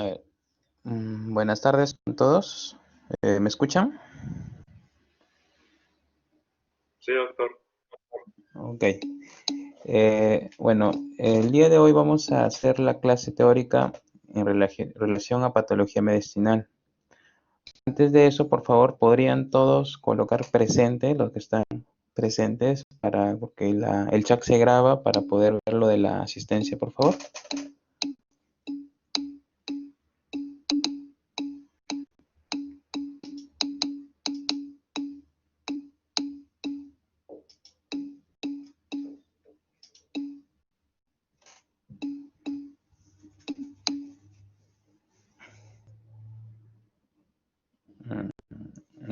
A ver, buenas tardes a todos. ¿Me escuchan? Sí, doctor. Ok. Bueno, el día de hoy vamos a hacer la clase teórica en relación a patología medicinal. Antes de eso, por favor, ¿podrían todos colocar presente, los que están presentes, porque el chat se graba para poder ver lo de la asistencia, por favor?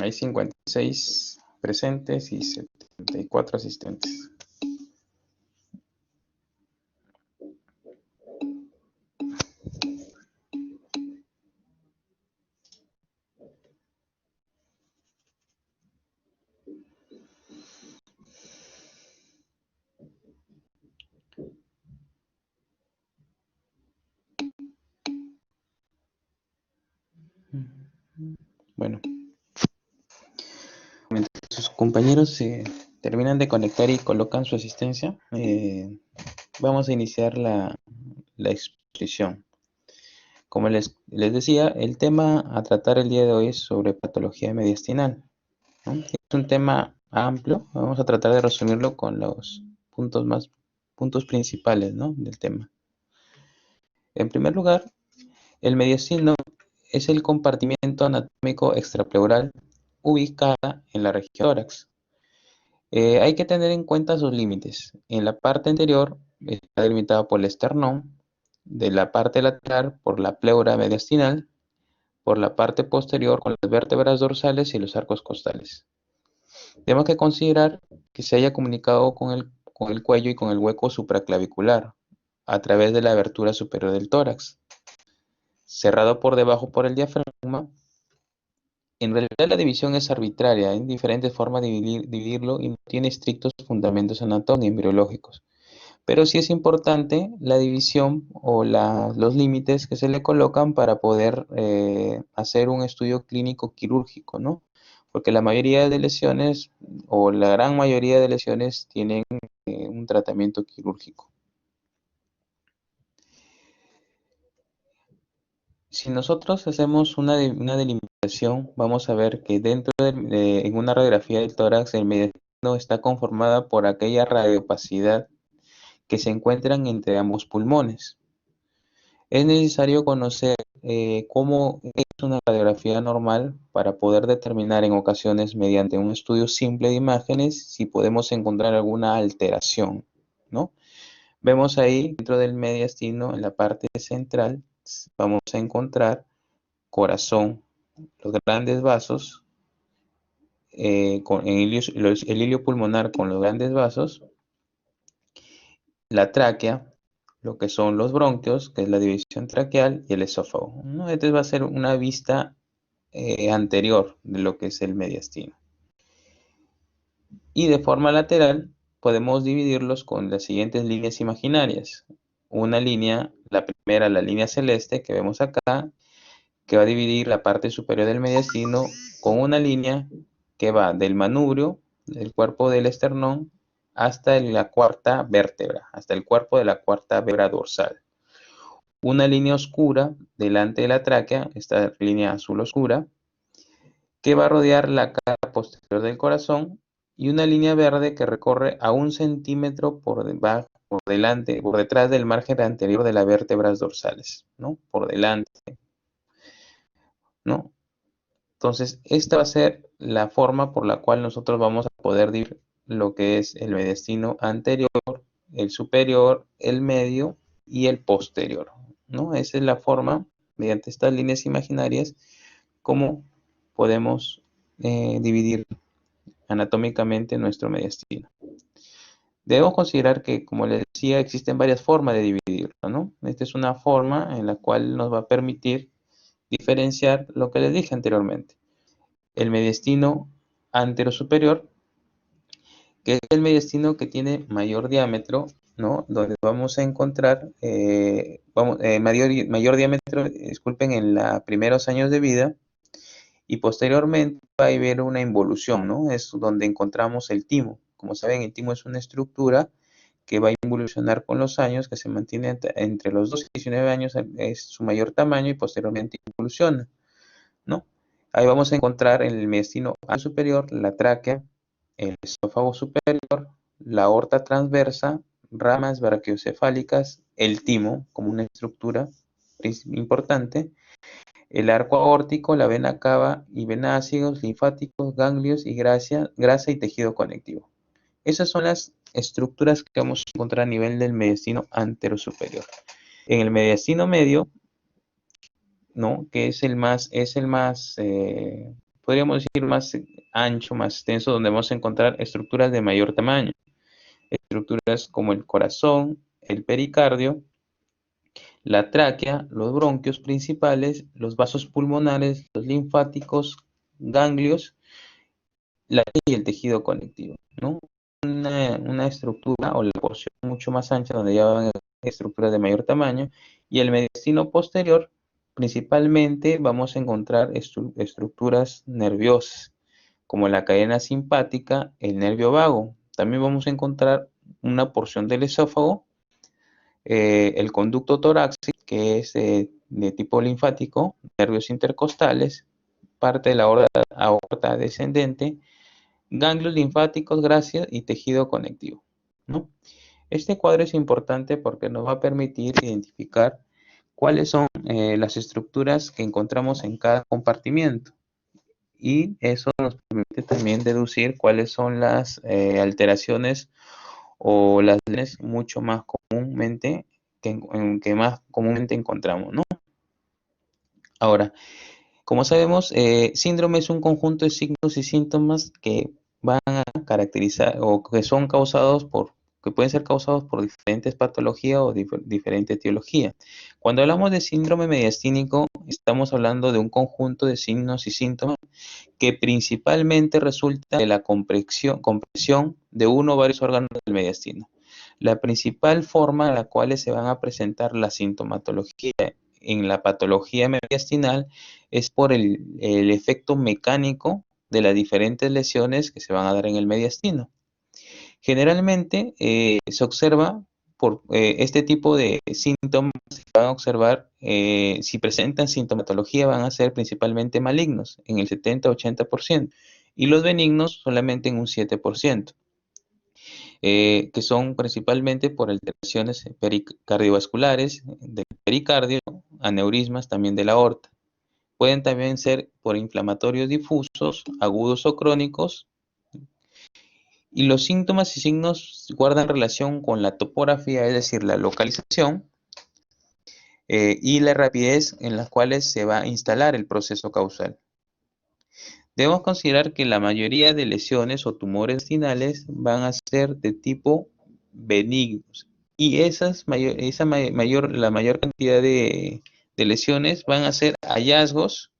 Hay 56 presentes y 74 asistentes. Bueno, mientras sus compañeros se terminan de conectar y colocan su asistencia, vamos a iniciar la exposición. Como les decía, el tema a tratar el día de hoy es sobre patología mediastinal, ¿no? Es un tema amplio, vamos a tratar de resumirlo con los puntos principales, ¿no?, del tema. En primer lugar, el mediastino es el compartimento anatómico extrapleural ubicada en la región tórax. Hay que tener en cuenta sus límites. En la parte anterior está delimitada por el esternón, de la parte lateral por la pleura mediastinal, por la parte posterior con las vértebras dorsales y los arcos costales. Tenemos que considerar que se haya comunicado con el cuello y con el hueco supraclavicular a través de la abertura superior del tórax, cerrado por debajo por el diafragma. En realidad la división es arbitraria, hay diferentes formas de dividirlo y no tiene estrictos fundamentos anatómicos ni embriológicos. Pero sí es importante la división o los límites que se le colocan para poder hacer un estudio clínico quirúrgico, ¿no? Porque la mayoría de lesiones o la gran mayoría de lesiones tienen un tratamiento quirúrgico. Si nosotros hacemos una delimitación, vamos a ver que en una radiografía del tórax, el mediastino está conformada por aquella radiopacidad que se encuentran entre ambos pulmones. Es necesario conocer cómo es una radiografía normal para poder determinar en ocasiones, mediante un estudio simple de imágenes, si podemos encontrar alguna alteración, ¿no? Vemos ahí, dentro del mediastino, en la parte central, vamos a encontrar corazón, los grandes vasos, el hilio pulmonar con los grandes vasos, la tráquea, lo que son los bronquios, que es la división traqueal, y el esófago, ¿no? Entonces va a ser una vista anterior de lo que es el mediastino. Y de forma lateral podemos dividirlos con las siguientes líneas imaginarias. Una línea, la primera, la línea celeste que vemos acá, que va a dividir la parte superior del mediastino con una línea que va del manubrio, del cuerpo del esternón, hasta la cuarta vértebra, hasta el cuerpo de la cuarta vértebra dorsal. Una línea oscura delante de la tráquea, esta línea azul oscura, que va a rodear la cara posterior del corazón, y una línea verde que recorre a 1 centímetro por delante, por detrás del margen anterior de las vértebras dorsales, ¿no? Por delante, ¿no? Entonces, esta va a ser la forma por la cual nosotros vamos a poder dividir lo que es el mediastino anterior, el superior, el medio y el posterior, ¿no? Esa es la forma, mediante estas líneas imaginarias, cómo podemos dividir anatómicamente nuestro mediastino. Debemos considerar que, como les decía, existen varias formas de dividirlo, ¿no? Esta es una forma en la cual nos va a permitir diferenciar lo que les dije anteriormente. El mediastino anterosuperior, que es el mediastino que tiene mayor diámetro ¿no? Donde vamos a encontrar mayor diámetro, disculpen, en los primeros años de vida, y posteriormente va a haber una involución, ¿no? Es donde encontramos el timo. Como saben, el timo es una estructura que va a involucionar con los años, que se mantiene entre los 2 y 19 años, es su mayor tamaño y posteriormente involuciona, ¿no? Ahí vamos a encontrar en el mediastino superior la tráquea, el esófago superior, la aorta transversa, ramas brachiocefálicas, el timo como una estructura importante, el arco aórtico, la vena cava y vena ácidos, linfáticos, ganglios y grasa y tejido conectivo. Esas son las estructuras que vamos a encontrar a nivel del mediastino anterosuperior. En el mediastino medio, ¿no? Que podríamos decir, más ancho, más extenso, donde vamos a encontrar estructuras de mayor tamaño. Estructuras como el corazón, el pericardio, la tráquea, los bronquios principales, los vasos pulmonares, los linfáticos, ganglios, y el tejido conectivo, ¿no? Una estructura o la porción mucho más ancha donde ya van estructuras de mayor tamaño, y el mediastino posterior principalmente vamos a encontrar estructuras nerviosas como la cadena simpática, el nervio vago. También vamos a encontrar una porción del esófago, el conducto torácico, que es de tipo linfático, nervios intercostales, parte de la aorta descendente, ganglios linfáticos, gracias y tejido conectivo, ¿no? Este cuadro es importante porque nos va a permitir identificar cuáles son las estructuras que encontramos en cada compartimiento, y eso nos permite también deducir cuáles son las alteraciones o las lesiones mucho más comúnmente que más comúnmente encontramos, ¿no? Ahora, como sabemos, síndrome es un conjunto de signos y síntomas que van a caracterizar o que son causados que pueden ser causados por diferentes patologías o diferente etiología. Cuando hablamos de síndrome mediastínico, estamos hablando de un conjunto de signos y síntomas que principalmente resulta de la compresión de uno o varios órganos del mediastino. La principal forma en la cual se van a presentar la sintomatología en la patología mediastinal es por el efecto mecánico de las diferentes lesiones que se van a dar en el mediastino. Generalmente se observa por este tipo de síntomas, se van a observar, si presentan sintomatología, van a ser principalmente malignos en el 70-80%, y los benignos solamente en un 7%, que son principalmente por alteraciones cardiovasculares del pericardio, aneurismas también de la aorta. Pueden también ser por inflamatorios difusos, agudos o crónicos, y los síntomas y signos guardan relación con la topografía, es decir, la localización, y la rapidez en las cuales se va a instalar el proceso causal. Debemos considerar que la mayoría de lesiones o tumores intestinales van a ser de tipo benignos, y la mayor cantidad de lesiones van a ser hallazgos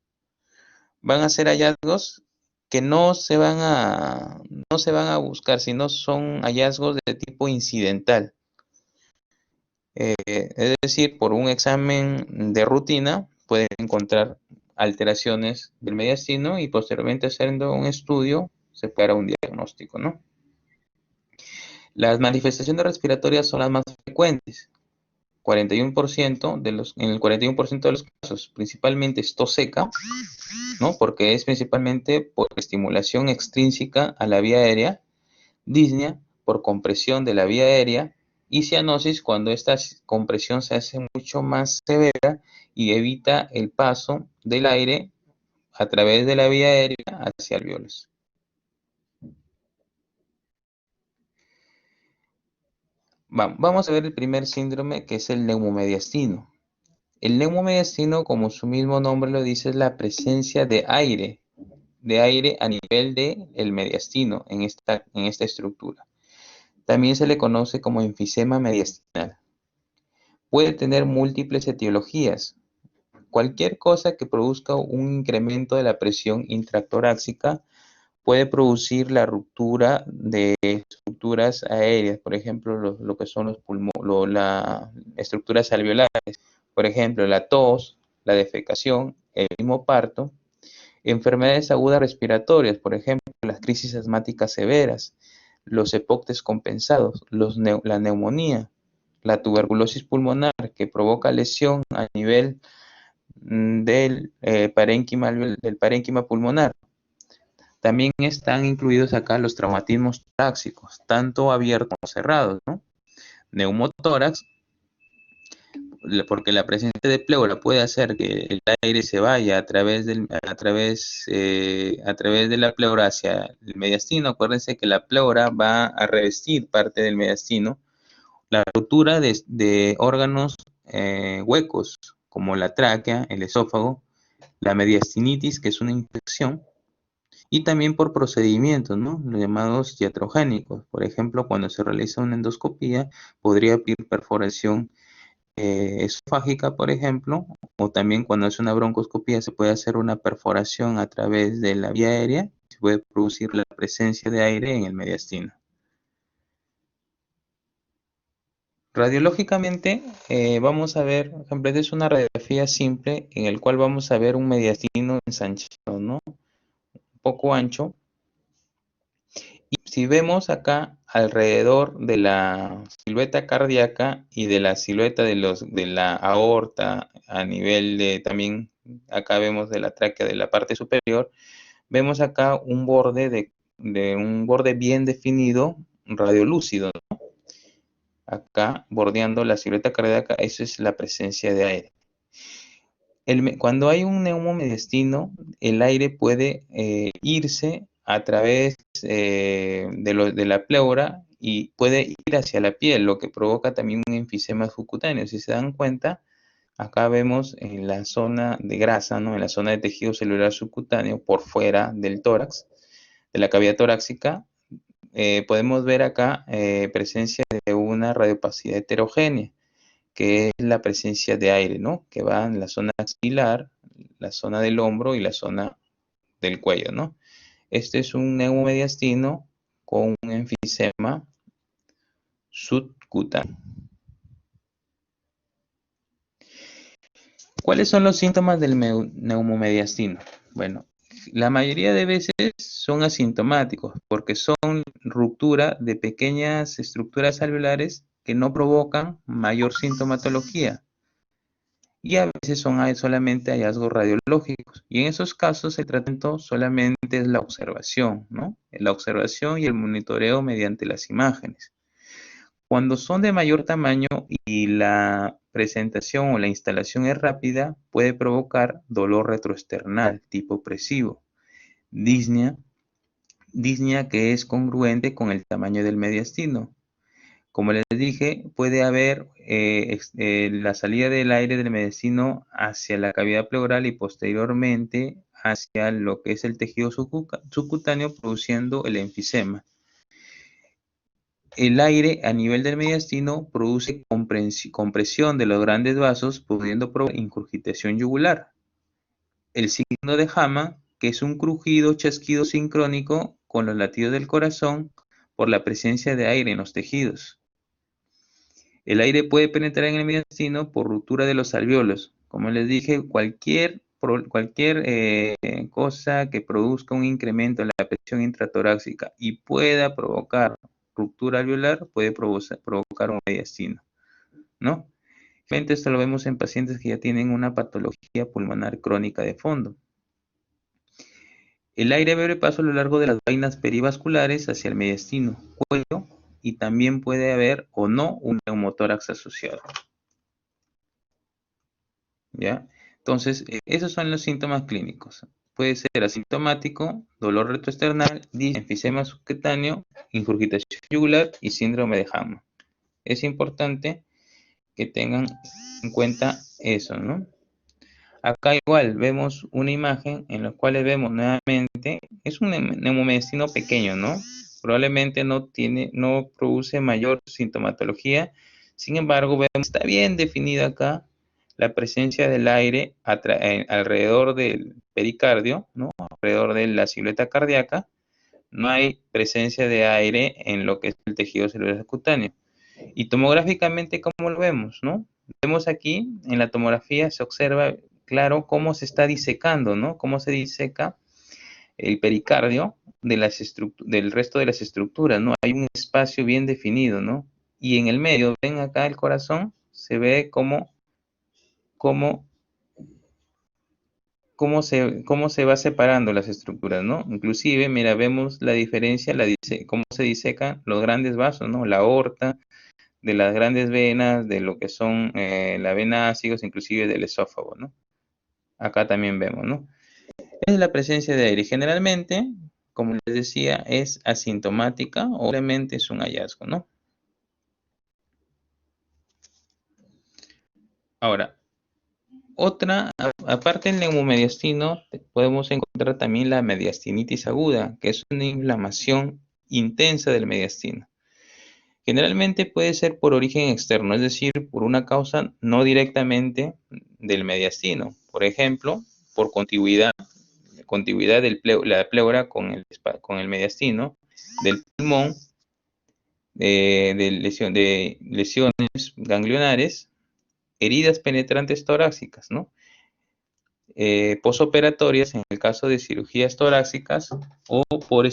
que no se van a buscar, sino son hallazgos de tipo incidental. Es decir, por un examen de rutina pueden encontrar alteraciones del mediastino y posteriormente, haciendo un estudio, se puede dar un diagnóstico, ¿no? Las manifestaciones respiratorias son las más frecuentes. 41% en el 41% de los casos, principalmente es tos seca, ¿no? Porque es principalmente por estimulación extrínseca a la vía aérea, disnea por compresión de la vía aérea, y cianosis cuando esta compresión se hace mucho más severa y evita el paso del aire a través de la vía aérea hacia alvéolos. Vamos a ver el primer síndrome, que es el neumomediastino. El neumomediastino, como su mismo nombre lo dice, es la presencia de aire a nivel del mediastino en esta estructura. También se le conoce como enfisema mediastinal. Puede tener múltiples etiologías. Cualquier cosa que produzca un incremento de la presión intratorácica puede producir la ruptura de estructuras aéreas, por ejemplo, lo que son los las estructuras alveolares, por ejemplo, la tos, la defecación, el mismo parto, enfermedades agudas respiratorias, por ejemplo, las crisis asmáticas severas, los EPOC compensados, la neumonía, la tuberculosis pulmonar que provoca lesión a nivel del parénquima pulmonar. También están incluidos acá los traumatismos torácicos, tanto abiertos como cerrados, ¿no? Neumotórax, porque la presencia de pleura puede hacer que el aire se vaya a través de la pleura hacia el mediastino. Acuérdense que la pleura va a revestir parte del mediastino. La rotura de órganos huecos, como la tráquea, el esófago, la mediastinitis, que es una infección, y también por procedimientos, ¿no? Los llamados iatrogénicos. Por ejemplo, cuando se realiza una endoscopía, podría haber perforación esofágica, por ejemplo, o también cuando es una broncoscopía se puede hacer una perforación a través de la vía aérea, se puede producir la presencia de aire en el mediastino. Radiológicamente, vamos a ver, por ejemplo, esta es una radiografía simple en el cual vamos a ver un mediastino ensanchado, ¿no? Un poco ancho. Y si vemos acá alrededor de la silueta cardíaca y de la silueta de la aorta a nivel de también, acá vemos de la tráquea de la parte superior, vemos acá un borde de un borde bien definido, radiolúcido, ¿no? Acá bordeando la silueta cardíaca, eso es la presencia de aire. Cuando hay un neumomediastino, el aire puede irse a través de la pleura y puede ir hacia la piel, lo que provoca también un enfisema subcutáneo. Si se dan cuenta, acá vemos en la zona de grasa, ¿no? En la zona de tejido celular subcutáneo, por fuera del tórax, de la cavidad torácica, podemos ver acá presencia de una radiopacidad heterogénea, que es la presencia de aire, ¿no? Que va en la zona axilar, la zona del hombro y la zona del cuello, ¿no? Este es un neumomediastino con un enfisema subcutáneo. ¿Cuáles son los síntomas del neumomediastino? Bueno, la mayoría de veces son asintomáticos porque son ruptura de pequeñas estructuras alveolares que no provocan mayor sintomatología. Y a veces son solamente hallazgos radiológicos. Y en esos casos el tratamiento solamente es la observación, ¿no? La observación y el monitoreo mediante las imágenes. Cuando son de mayor tamaño y la presentación o la instalación es rápida, puede provocar dolor retroesternal tipo opresivo, disnea que es congruente con el tamaño del mediastino. Como les dije, puede haber la salida del aire del mediastino hacia la cavidad pleural y posteriormente hacia lo que es el tejido subcutáneo, produciendo el enfisema. El aire a nivel del mediastino produce compresión de los grandes vasos, pudiendo provocar ingurgitación yugular. El signo de Hamann, que es un crujido, chasquido sincrónico con los latidos del corazón por la presencia de aire en los tejidos. El aire puede penetrar en el mediastino por ruptura de los alvéolos. Como les dije, cualquier cosa que produzca un incremento en la presión intratorácica y pueda provocar ruptura alveolar puede provocar un mediastino, ¿no? Esto lo vemos en pacientes que ya tienen una patología pulmonar crónica de fondo. El aire abre paso a lo largo de las vainas perivasculares hacia el mediastino, cuello, y también puede haber o no un neumotórax asociado. ¿Ya? Entonces, esos son los síntomas clínicos. Puede ser asintomático, dolor retroesternal, enfisema subcutáneo, ingurgitación yugular y síndrome de Hamann. Es importante que tengan en cuenta eso, ¿no? Acá igual vemos una imagen en la cual vemos nuevamente, es un neumomediastino pequeño, ¿no? Probablemente no produce mayor sintomatología, sin embargo, vemos, está bien definida acá la presencia del aire alrededor del pericardio, ¿no? Alrededor de la silueta cardíaca, no hay presencia de aire en lo que es el tejido celular cutáneo. Y tomográficamente, ¿cómo lo vemos, no? Vemos aquí, en la tomografía se observa claro cómo se está disecando, ¿no? Cómo se diseca el pericardio del resto de las estructuras, ¿no? Hay un espacio bien definido, ¿no? Y en el medio, ven acá el corazón, se ve cómo, cómo se va separando las estructuras, ¿no? Inclusive, mira, vemos la diferencia, cómo se disecan los grandes vasos, ¿no? La aorta, de las grandes venas, de lo que son la vena ácidos, inclusive del esófago, ¿no? Acá también vemos, ¿no? Es la presencia de aire. Generalmente, como les decía, es asintomática o simplemente es un hallazgo, ¿no? Ahora, aparte del neumomediastino, podemos encontrar también la mediastinitis aguda, que es una inflamación intensa del mediastino. Generalmente puede ser por origen externo, es decir, por una causa no directamente del mediastino. Por ejemplo, por contigüidad de la pleura con el mediastino, del pulmón, de lesiones ganglionares, heridas penetrantes torácicas, ¿no? Posoperatorias en el caso de cirugías torácicas o por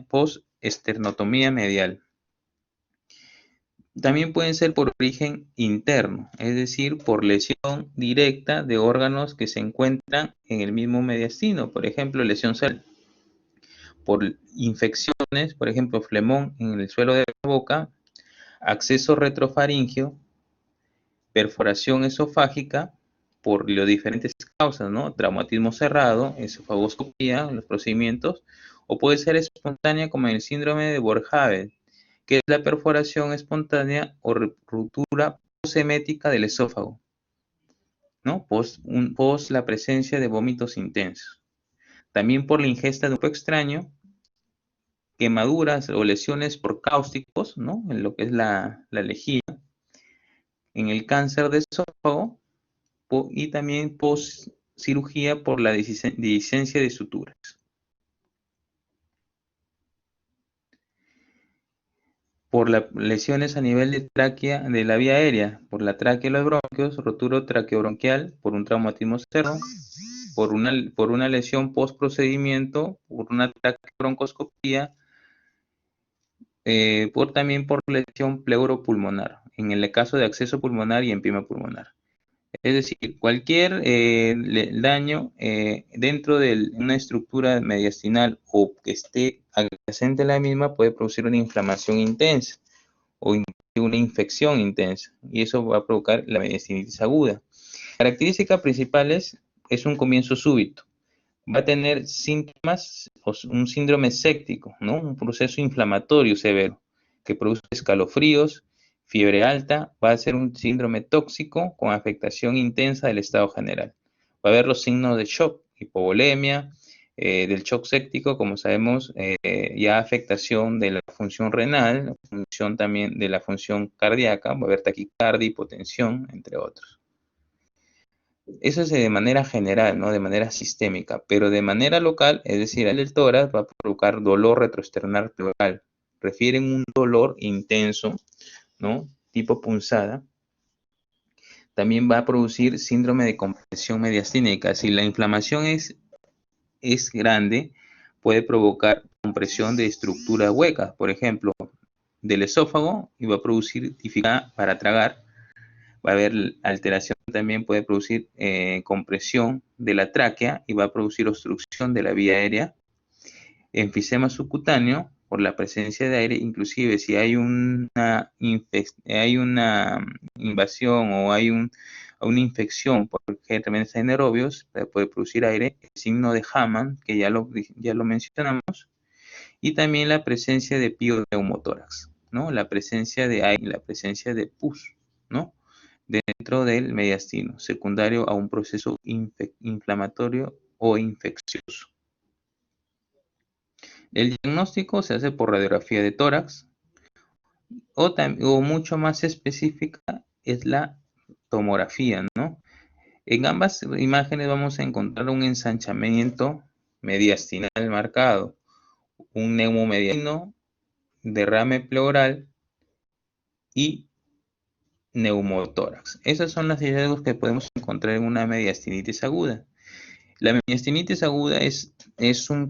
postesternotomía medial. También pueden ser por origen interno, es decir, por lesión directa de órganos que se encuentran en el mismo mediastino, por ejemplo, lesión cerebral, por infecciones, por ejemplo, flemón en el suelo de la boca, acceso retrofaríngeo, perforación esofágica, por las diferentes causas, ¿no? Traumatismo cerrado, esofagoscopía, los procedimientos, o puede ser espontánea como en el síndrome de Borjave, que es la perforación espontánea o ruptura posemética del esófago, ¿no? Post la presencia de vómitos intensos. También por la ingesta de un cuerpo extraño, quemaduras o lesiones por cáusticos, ¿no? En lo que es la lejía, en el cáncer de esófago y también post cirugía por la discencia de suturas. Por las lesiones a nivel de tráquea de la vía aérea, por la tráquea y los bronquios, rotura traqueobronquial, por un traumatismo cerro, por una lesión post procedimiento, por una traqueobroncoscopía, también por lesión pleuropulmonar, en el caso de acceso pulmonar y empima pulmonar. Es decir, cualquier daño dentro de una estructura mediastinal o que esté adyacente a la misma puede producir una inflamación intensa o una infección intensa, y eso va a provocar la mediastinitis aguda. Características principales es un comienzo súbito. Va a tener síntomas, un síndrome séptico, ¿no? Un proceso inflamatorio severo que produce escalofríos, fiebre alta, va a ser un síndrome tóxico con afectación intensa del estado general. Va a haber los signos de shock, hipovolemia, del shock séptico, como sabemos, ya afectación de la función renal, la función también de la función cardíaca, va a haber taquicardia, hipotensión, entre otros. Eso es de manera general, ¿no? De manera sistémica, pero de manera local, es decir, el tórax va a provocar dolor retroesternal pleural. Refieren un dolor intenso, ¿no? Tipo punzada. También va a producir síndrome de compresión mediastínica. Si la inflamación es grande, puede provocar compresión de estructuras huecas, por ejemplo, del esófago, y va a producir dificultad para tragar. Va a haber alteración, también puede producir compresión de la tráquea y va a producir obstrucción de la vía aérea. Enfisema subcutáneo por la presencia de aire, inclusive si hay una invasión o hay una infección por gérmenes anaerobios, puede producir aire, el signo de Hamann, que ya lo mencionamos, y también la presencia de pioneumotórax, ¿no? La presencia de aire, la presencia de pus, ¿no? Dentro del mediastino, secundario a un proceso inflamatorio o infeccioso. El diagnóstico se hace por radiografía de tórax o mucho más específica es la tomografía, ¿no? En ambas imágenes vamos a encontrar un ensanchamiento mediastinal marcado un neumomediastino, derrame pleural y neumotórax. Esas son las hallazgos que podemos encontrar en una mediastinitis aguda. La mediastinitis aguda es un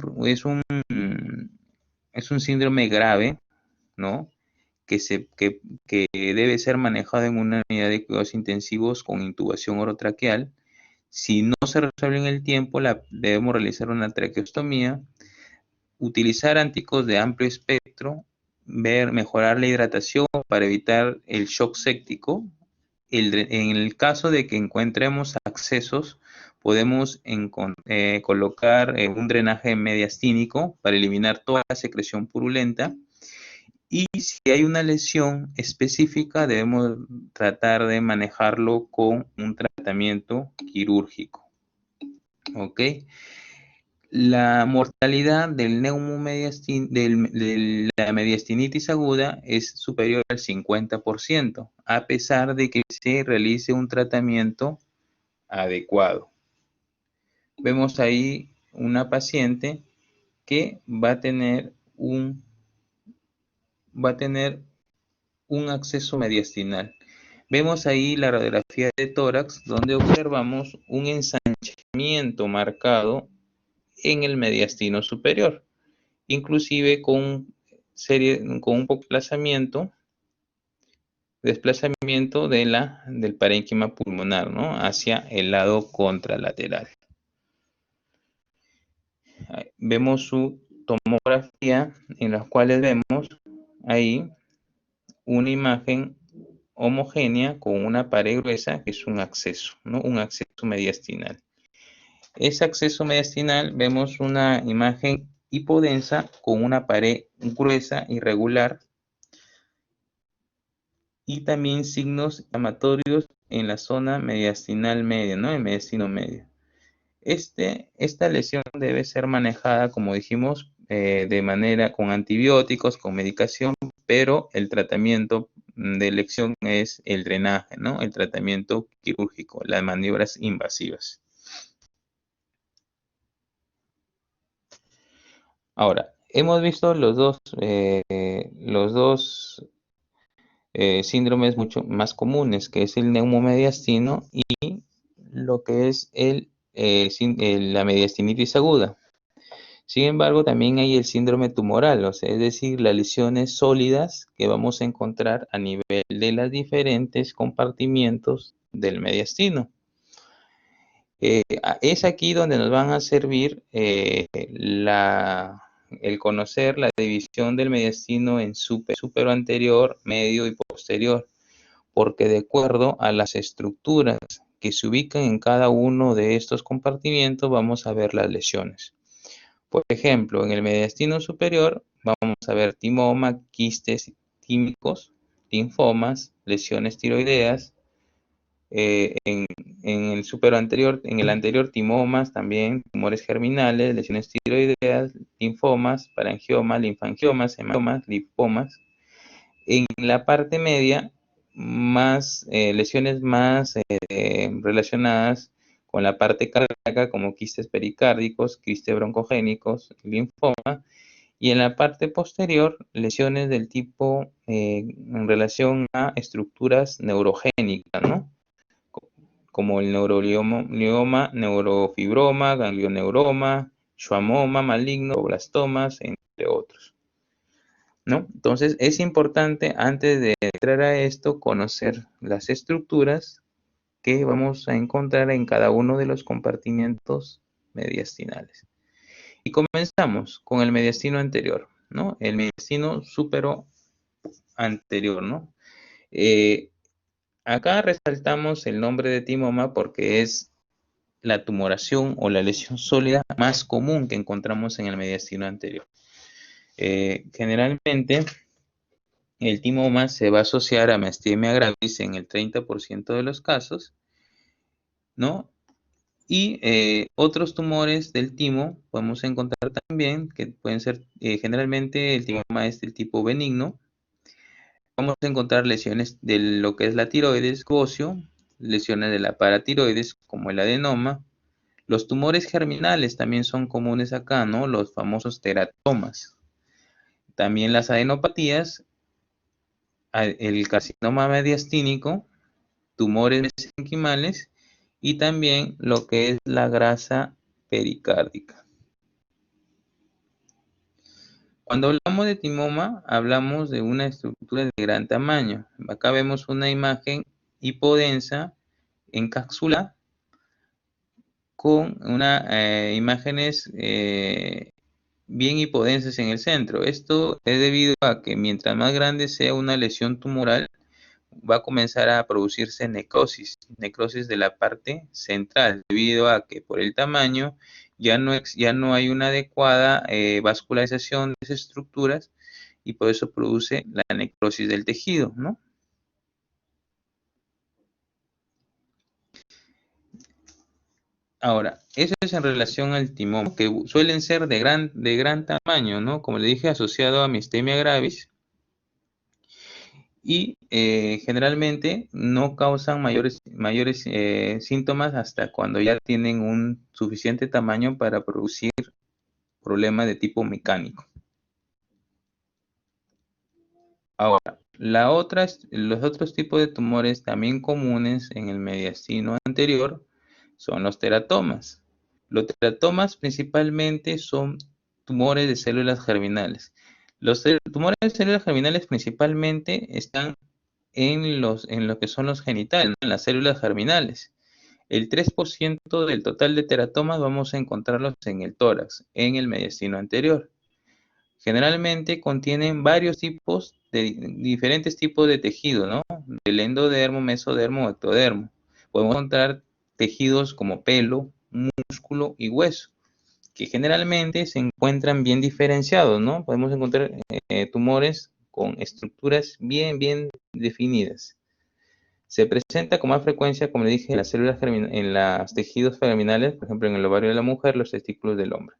síndrome grave, ¿no? Que debe ser manejado en una unidad de cuidados intensivos con intubación orotraqueal. Si no se resuelve en el tiempo, debemos realizar una traqueostomía, utilizar antibióticos de amplio espectro, mejorar la hidratación para evitar el shock séptico. En el caso de que encontremos accesos, podemos colocar un drenaje mediastínico para eliminar toda la secreción purulenta. Y si hay una lesión específica, debemos tratar de manejarlo con un tratamiento quirúrgico. ¿Ok? La mortalidad de la mediastinitis aguda es superior al 50%, a pesar de que se realice un tratamiento adecuado. Vemos ahí una paciente que va a tener un acceso mediastinal. Vemos ahí la radiografía de tórax, donde observamos un ensanchamiento marcado en el mediastino superior, inclusive con un desplazamiento del parénquima pulmonar, ¿no? Hacia el lado contralateral. Vemos su tomografía, en las cuales vemos ahí una imagen homogénea con una pared gruesa, que es un acceso, ¿no? Un acceso mediastinal. Ese acceso mediastinal, vemos una imagen hipodensa con una pared gruesa irregular y también signos inflamatorios en la zona mediastinal media, ¿no? El mediastino medio. Esta lesión debe ser manejada, como dijimos, de manera con antibióticos, con medicación, pero el tratamiento de elección es el drenaje, ¿no? El tratamiento quirúrgico, las maniobras invasivas. Ahora, hemos visto los dos síndromes mucho más comunes, que es el neumomediastino y lo que es la mediastinitis aguda. Sin embargo, también hay el síndrome tumoral, o sea, es decir, las lesiones sólidas que vamos a encontrar a nivel de los diferentes compartimientos del mediastino. Es aquí donde nos van a servir el conocer la división del mediastino en supero anterior, medio y posterior, porque de acuerdo a las estructuras que se ubican en cada uno de estos compartimientos, vamos a ver las lesiones. Por ejemplo, en el mediastino superior vamos a ver timoma, quistes tímicos, linfomas, lesiones tiroideas. En el anterior, en el anterior, timomas, también tumores germinales, lesiones tiroideas, linfomas, parangiomas, linfangiomas, hematomas, lipomas. En la parte media, lesiones más relacionadas con la parte cardíaca, como quistes pericárdicos, quistes broncogénicos, linfoma. Y en la parte posterior, lesiones del tipo en relación a estructuras neurogénicas, ¿no? Como el neuroglioma, neurofibroma, ganglioneuroma, schwannoma maligno, blastomas, entre otros, ¿no? Entonces, es importante, antes de entrar a esto, conocer las estructuras que vamos a encontrar en cada uno de los compartimientos mediastinales. Y comenzamos con el mediastino anterior, ¿no? El mediastino supero anterior, ¿no? Acá resaltamos el nombre de timoma porque es la tumoración o la lesión sólida más común que encontramos en el mediastino anterior. Generalmente, el timoma se va a asociar a Myasthenia gravis en el 30% de los casos, ¿no? Y otros tumores del timo podemos encontrar también, que pueden ser, generalmente el timoma es del tipo benigno. Vamos a encontrar lesiones de lo que es la tiroides, óseo, lesiones de la paratiroides, como el adenoma. Los tumores germinales también son comunes acá, ¿no? Los famosos teratomas. también las adenopatías, el carcinoma mediastínico, tumores mesenquimales y también lo que es la grasa pericárdica. Cuando hablamos de timoma, hablamos de una estructura de gran tamaño. Acá vemos una imagen hipodensa en cápsula con imágenes bien hipodensas en el centro. Esto es debido a que mientras más grande sea una lesión tumoral, va a comenzar a producirse necrosis de la parte central, debido a que por el tamaño ya no hay una adecuada vascularización de esas estructuras y por eso produce la necrosis del tejido, ¿no? Ahora, eso es en relación al timoma, que suelen ser de gran tamaño, ¿no? Como le dije, asociado a Myasthenia gravis, y generalmente no causan mayores síntomas hasta cuando ya tienen un suficiente tamaño para producir problemas de tipo mecánico. Ahora, los otros tipos de tumores también comunes en el mediastino anterior son los teratomas. Los teratomas principalmente son tumores de células germinales. Los tumores de células germinales principalmente están en lo que son los genitales, ¿no? En las células germinales. El 3% del total de teratomas vamos a encontrarlos en el tórax, en el mediastino anterior. Generalmente contienen diferentes tipos de tejido, ¿no? Del endodermo, mesodermo o ectodermo. Podemos encontrar tejidos como pelo, músculo y hueso, que generalmente se encuentran bien diferenciados, ¿no? Podemos encontrar tumores con estructuras bien definidas. Se presenta con más frecuencia, como le dije, en los tejidos germinales, por ejemplo, en el ovario de la mujer, los testículos del hombre.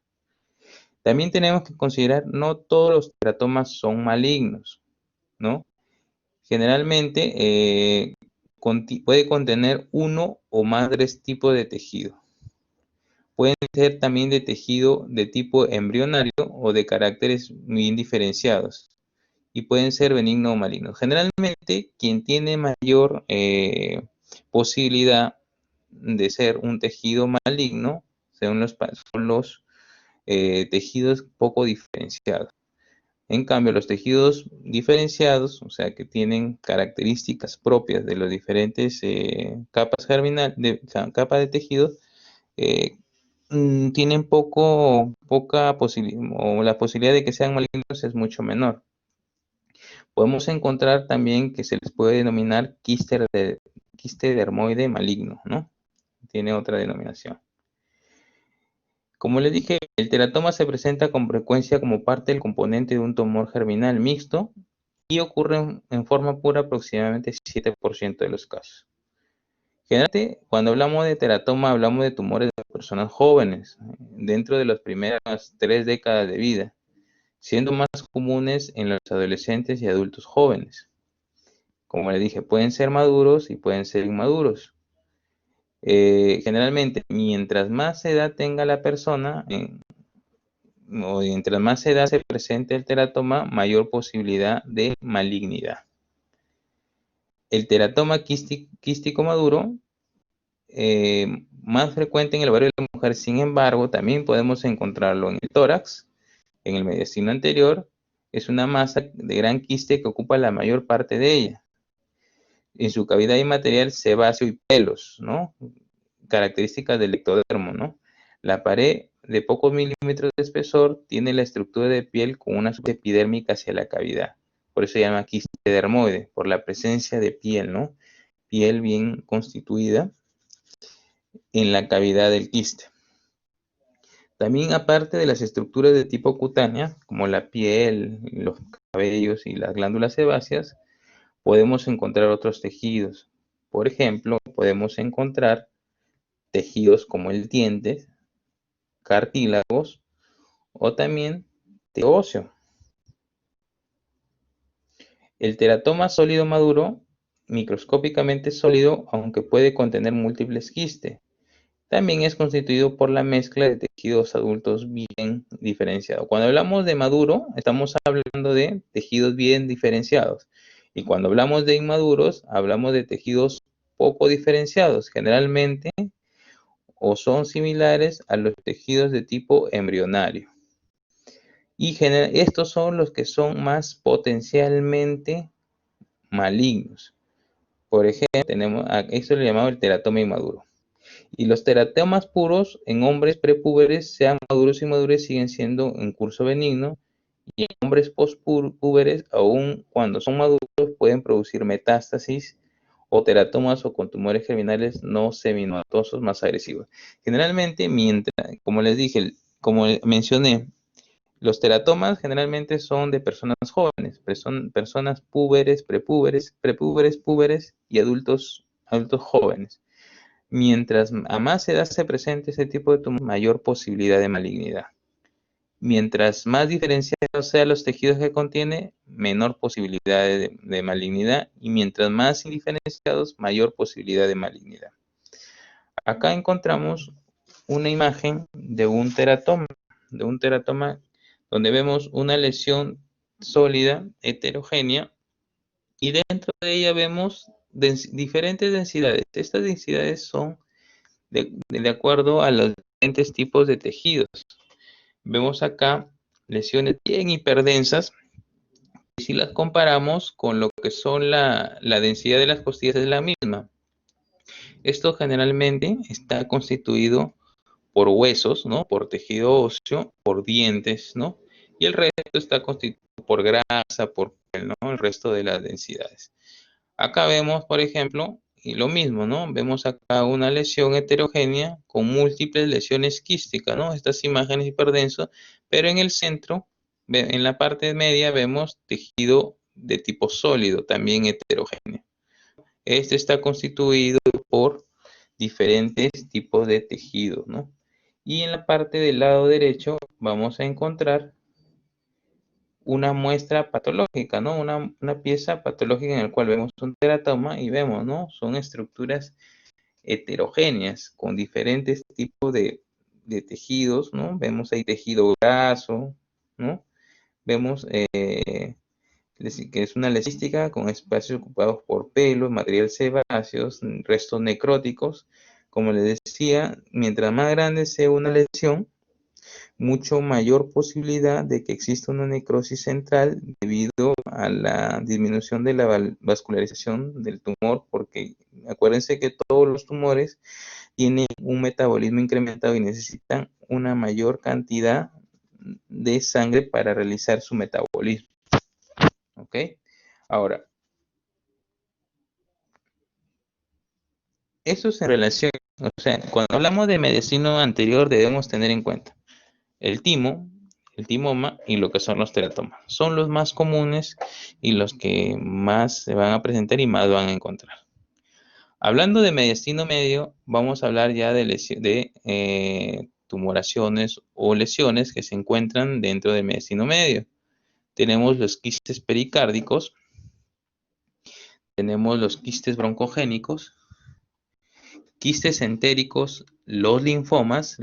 También tenemos que considerar, no todos los teratomas son malignos, ¿no? Generalmente puede contener uno o más tipos de tejido. Pueden ser también de tejido de tipo embrionario o de caracteres muy diferenciados, y pueden ser benignos o malignos. Generalmente, quien tiene mayor posibilidad de ser un tejido maligno son los tejidos poco diferenciados. En cambio, los tejidos diferenciados, o sea, que tienen características propias de los diferentes capas capas de tejido, eh, tienen poca posibilidad, o la posibilidad de que sean malignos es mucho menor. Podemos encontrar también que se les puede denominar quiste dermoide maligno, ¿no? Tiene otra denominación. Como les dije, el teratoma se presenta con frecuencia como parte del componente de un tumor germinal mixto y ocurre en forma pura aproximadamente 7% de los casos. Generalmente, cuando hablamos de teratoma, hablamos de tumores de personas jóvenes, dentro de las primeras 3 décadas de vida, siendo más comunes en los adolescentes y adultos jóvenes. Como les dije, pueden ser maduros y pueden ser inmaduros. Generalmente, mientras más edad tenga la persona, o mientras más edad se presente el teratoma, mayor posibilidad de malignidad. El teratoma quístico maduro, más frecuente en el ovario de la mujer, sin embargo, también podemos encontrarlo en el tórax, en el mediastino anterior. Es una masa de gran quiste que ocupa la mayor parte de ella. En su cavidad hay material sebáceo y pelos, ¿no? Características del ectodermo, ¿no? La pared de pocos milímetros de espesor tiene la estructura de piel con una superficie epidérmica hacia la cavidad. Por eso se llama quiste dermoide, por la presencia de piel, ¿no? Piel bien constituida en la cavidad del quiste. También, aparte de las estructuras de tipo cutánea, como la piel, los cabellos y las glándulas sebáceas, podemos encontrar otros tejidos. Por ejemplo, podemos encontrar tejidos como el diente, cartílagos o también tejido óseo. El teratoma sólido maduro, microscópicamente sólido, aunque puede contener múltiples quistes. también es constituido por la mezcla de tejidos adultos bien diferenciados. Cuando hablamos de maduro, estamos hablando de tejidos bien diferenciados. Y cuando hablamos de inmaduros, hablamos de tejidos poco diferenciados, generalmente o son similares a los tejidos de tipo embrionario. Y estos son los que son más potencialmente malignos. Por ejemplo, tenemos a esto le llamamos el teratoma inmaduro. Y los teratomas puros en hombres prepúberes, sean maduros y inmaduros, siguen siendo en curso benigno. Y en hombres postpúberes, aun cuando son maduros, pueden producir metástasis o teratomas o con tumores germinales no seminomatosos más agresivos. Generalmente, como les dije, como mencioné, los teratomas generalmente son de personas jóvenes, personas púberes, prepúberes, púberes y adultos jóvenes. Mientras a más edad se presente ese tipo de tumor, mayor posibilidad de malignidad. Mientras más diferenciados sean los tejidos que contiene, menor posibilidad de malignidad, y mientras más indiferenciados, mayor posibilidad de malignidad. Acá encontramos una imagen de un teratoma donde vemos una lesión sólida, heterogénea, y dentro de ella vemos diferentes densidades. Estas densidades son de acuerdo a los diferentes tipos de tejidos. Vemos acá lesiones bien hiperdensas, y si las comparamos con lo que son la densidad de las costillas es la misma. Esto generalmente está constituido por huesos, ¿no? Por tejido óseo, por dientes, ¿no? Y el resto está constituido por grasa, por piel, ¿no? El resto de las densidades. Acá vemos, por ejemplo, y lo mismo, ¿no? Vemos acá una lesión heterogénea con múltiples lesiones quísticas, ¿no? Estas imágenes hiperdenso, pero en el centro, en la parte media, vemos tejido de tipo sólido, también heterogéneo. Este está constituido por diferentes tipos de tejido, ¿no? Y en la parte del lado derecho vamos a encontrar una muestra patológica, ¿no? Una pieza patológica en la cual vemos un teratoma y vemos, ¿no? Son estructuras heterogéneas con diferentes tipos de tejidos, ¿no? Vemos ahí tejido graso, ¿no? Vemos que es una lesística con espacios ocupados por pelos, material sebáceos, restos necróticos. Como les decía, mientras más grande sea una lesión, mucho mayor posibilidad de que exista una necrosis central debido a la disminución de la vascularización del tumor, porque acuérdense que todos los tumores tienen un metabolismo incrementado y necesitan una mayor cantidad de sangre para realizar su metabolismo. ¿Ok? Ahora, eso es en relación, o sea, cuando hablamos de medicina anterior debemos tener en cuenta el timo, el timoma y lo que son los teratomas. Son los más comunes y los que más se van a presentar y más van a encontrar. Hablando de mediastino medio, vamos a hablar ya de tumoraciones o lesiones que se encuentran dentro del mediastino medio. Tenemos los quistes pericárdicos, tenemos los quistes broncogénicos, quistes entéricos, los linfomas,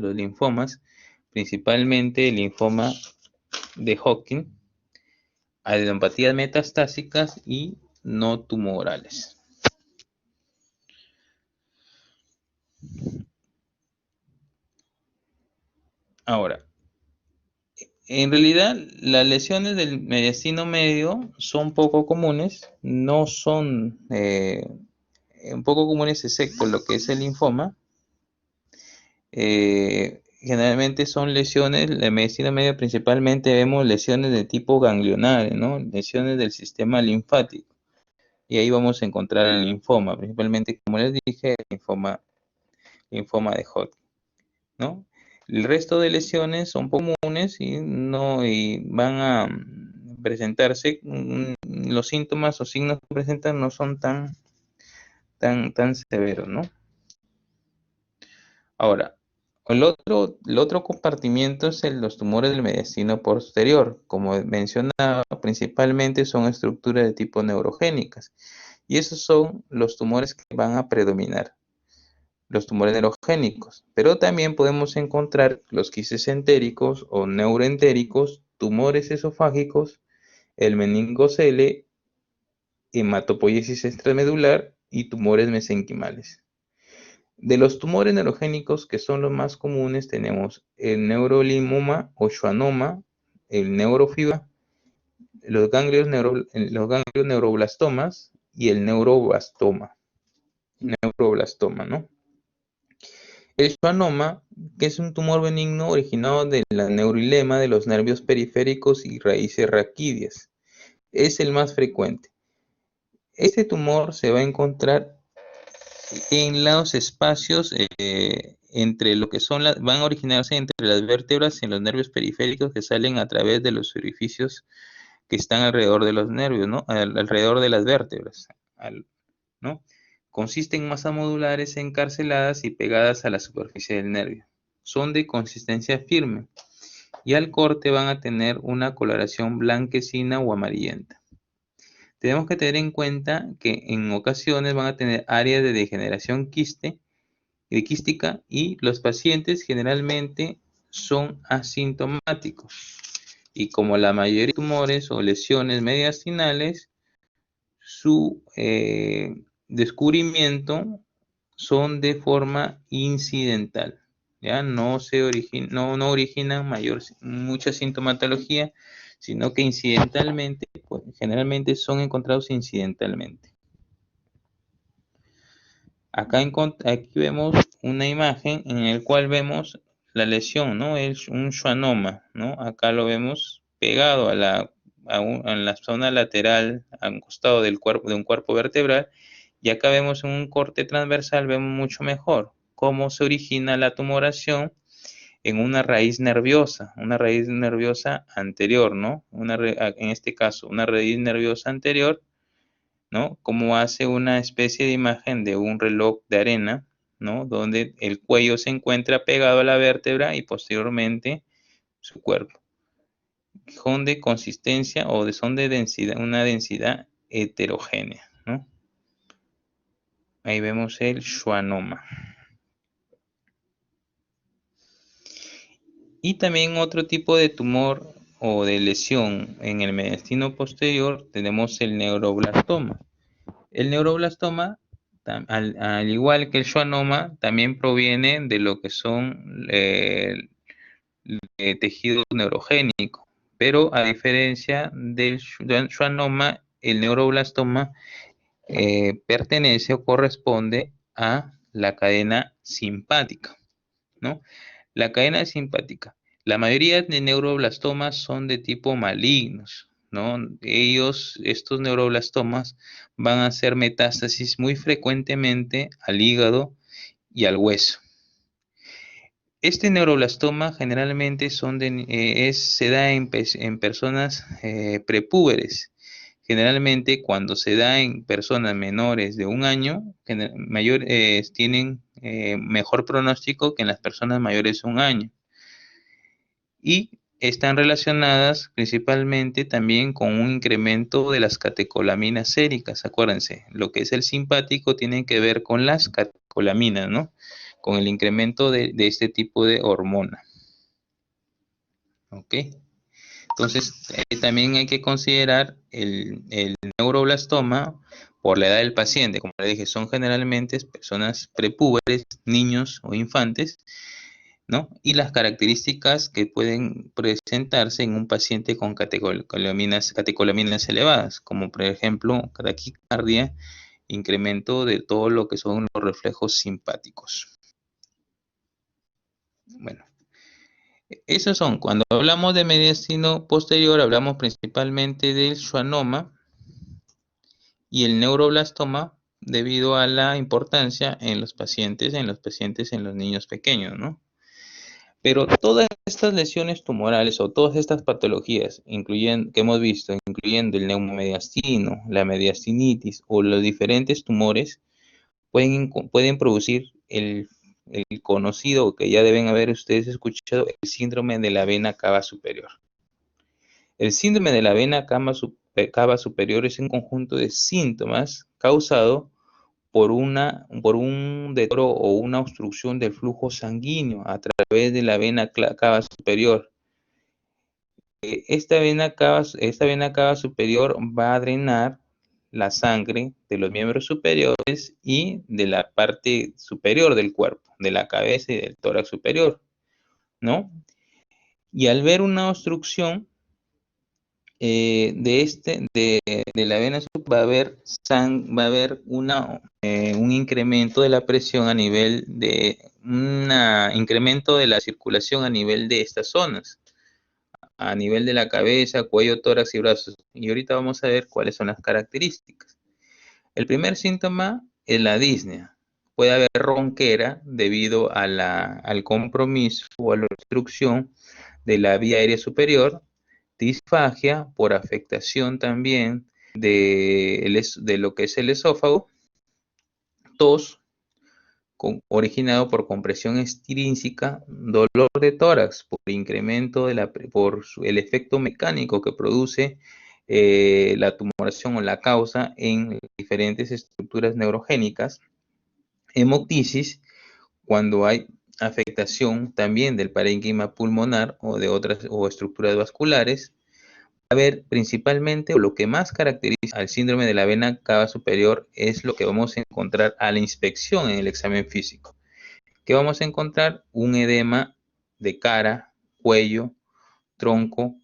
principalmente el linfoma de Hodgkin, adenopatías metastásicas y no tumorales. Ahora, en realidad las lesiones del mediastino medio son poco comunes, no son un poco comunes excepto lo que es el linfoma. Generalmente son lesiones, la medicina media principalmente vemos lesiones de tipo ganglionar, ¿no? Lesiones del sistema linfático. Y ahí vamos a encontrar el linfoma, principalmente, como les dije, el linfoma de Hodgkin, ¿no? El resto de lesiones son comunes y van a presentarse, los síntomas o signos que presentan no son tan severos, ¿no? Ahora, el otro compartimiento es los tumores del mediastino posterior. Como mencionaba, principalmente son estructuras de tipo neurogénicas. Y esos son los tumores que van a predominar. los tumores neurogénicos, pero también podemos encontrar los quistes entéricos o neuroentéricos, tumores esofágicos, el meningocele, hematopoiesis extramedular y tumores mesenquimales. De los tumores neurogénicos, que son los más comunes, tenemos el neurolimoma o schwannoma, el neurofibra, los ganglios neuroblastomas y el neuroblastoma, ¿no? El schwannoma, que es un tumor benigno originado de la neuroilema de los nervios periféricos y raíces raquídeas, es el más frecuente. Este tumor se va a encontrar en los espacios entre lo que son van a originarse entre las vértebras y en los nervios periféricos que salen a través de los orificios que están alrededor de los nervios, ¿no? Alrededor de las vértebras, ¿no? Consisten en masas modulares encarceladas y pegadas a la superficie del nervio. Son de consistencia firme y al corte van a tener una coloración blanquecina o amarillenta. Tenemos que tener en cuenta que en ocasiones van a tener áreas de degeneración quística y los pacientes generalmente son asintomáticos. Y como la mayoría de tumores o lesiones mediastinales, su descubrimiento son de forma incidental, ¿ya? No originan mucha sintomatología, sino que incidentalmente, pues, generalmente son encontrados incidentalmente. Aquí vemos una imagen en la cual vemos la lesión, ¿no? Es un schwannoma, ¿no? Acá lo vemos pegado en la zona lateral, a un costado de un cuerpo vertebral, y acá vemos en un corte transversal, vemos mucho mejor cómo se origina la tumoración en una raíz nerviosa anterior, ¿no? En este caso, una raíz nerviosa anterior, ¿no? Como hace una especie de imagen de un reloj de arena, ¿no? Donde el cuello se encuentra pegado a la vértebra y posteriormente su cuerpo. Son de consistencia son de densidad, una densidad heterogénea, ¿no? Ahí vemos el schwannoma. Y también otro tipo de tumor o de lesión en el mediastino posterior tenemos el neuroblastoma. El neuroblastoma, al igual que el schwannoma, también proviene de lo que son tejidos neurogénicos, pero a diferencia del schwannoma, el neuroblastoma pertenece o corresponde a la cadena simpática, ¿no? La cadena simpática. La mayoría de neuroblastomas son de tipo malignos, ¿no? Estos neuroblastomas van a hacer metástasis muy frecuentemente al hígado y al hueso. Este neuroblastoma generalmente se da en personas prepúberes. Generalmente cuando se da en personas menores de un año, tienen mejor pronóstico que en las personas mayores de un año. Y están relacionadas principalmente también con un incremento de las catecolaminas séricas. Acuérdense, lo que es el simpático tiene que ver con las catecolaminas, ¿no? Con el incremento de este tipo de hormona. ¿Ok? Entonces, también hay que considerar el neuroblastoma por la edad del paciente. Como le dije, son generalmente personas prepúberes, niños o infantes, ¿no? Y las características que pueden presentarse en un paciente con catecolaminas elevadas, como por ejemplo taquicardia, incremento de todo lo que son los reflejos simpáticos. Bueno, esos son, cuando hablamos de mediastino posterior, hablamos principalmente del schwannoma y el neuroblastoma debido a la importancia en los pacientes, en los niños pequeños, ¿no? Pero todas estas lesiones tumorales o todas estas patologías que hemos visto, incluyendo el neumomediastino, la mediastinitis o los diferentes tumores, pueden producir el conocido, que ya deben haber ustedes escuchado, el síndrome de la vena cava superior. El síndrome de la vena cava superior es un conjunto de síntomas causado por un deterioro o una obstrucción del flujo sanguíneo a través de la vena cava superior. Esta vena cava superior va a drenar la sangre de los miembros superiores y de la parte superior del cuerpo, de la cabeza y del tórax superior, ¿no? Y al ver una obstrucción de la vena superior, va a haber un incremento de la presión incremento de la circulación a nivel de estas zonas, a nivel de la cabeza, cuello, tórax y brazos. Y ahorita vamos a ver cuáles son las características. El primer síntoma es la disnea. Puede haber ronquera debido al compromiso o a la obstrucción de la vía aérea superior, disfagia por afectación también de lo que es el esófago, tos originado por compresión extrínseca, dolor de tórax por incremento por el efecto mecánico que produce la tumoración o la causa en diferentes estructuras neurogénicas, hemoptisis cuando hay afectación también del parénquima pulmonar o de otras o estructuras vasculares. A ver, principalmente, o lo que más caracteriza al síndrome de la vena cava superior es lo que vamos a encontrar a la inspección en el examen físico. ¿Qué vamos a encontrar? Un edema de cara, cuello, tronco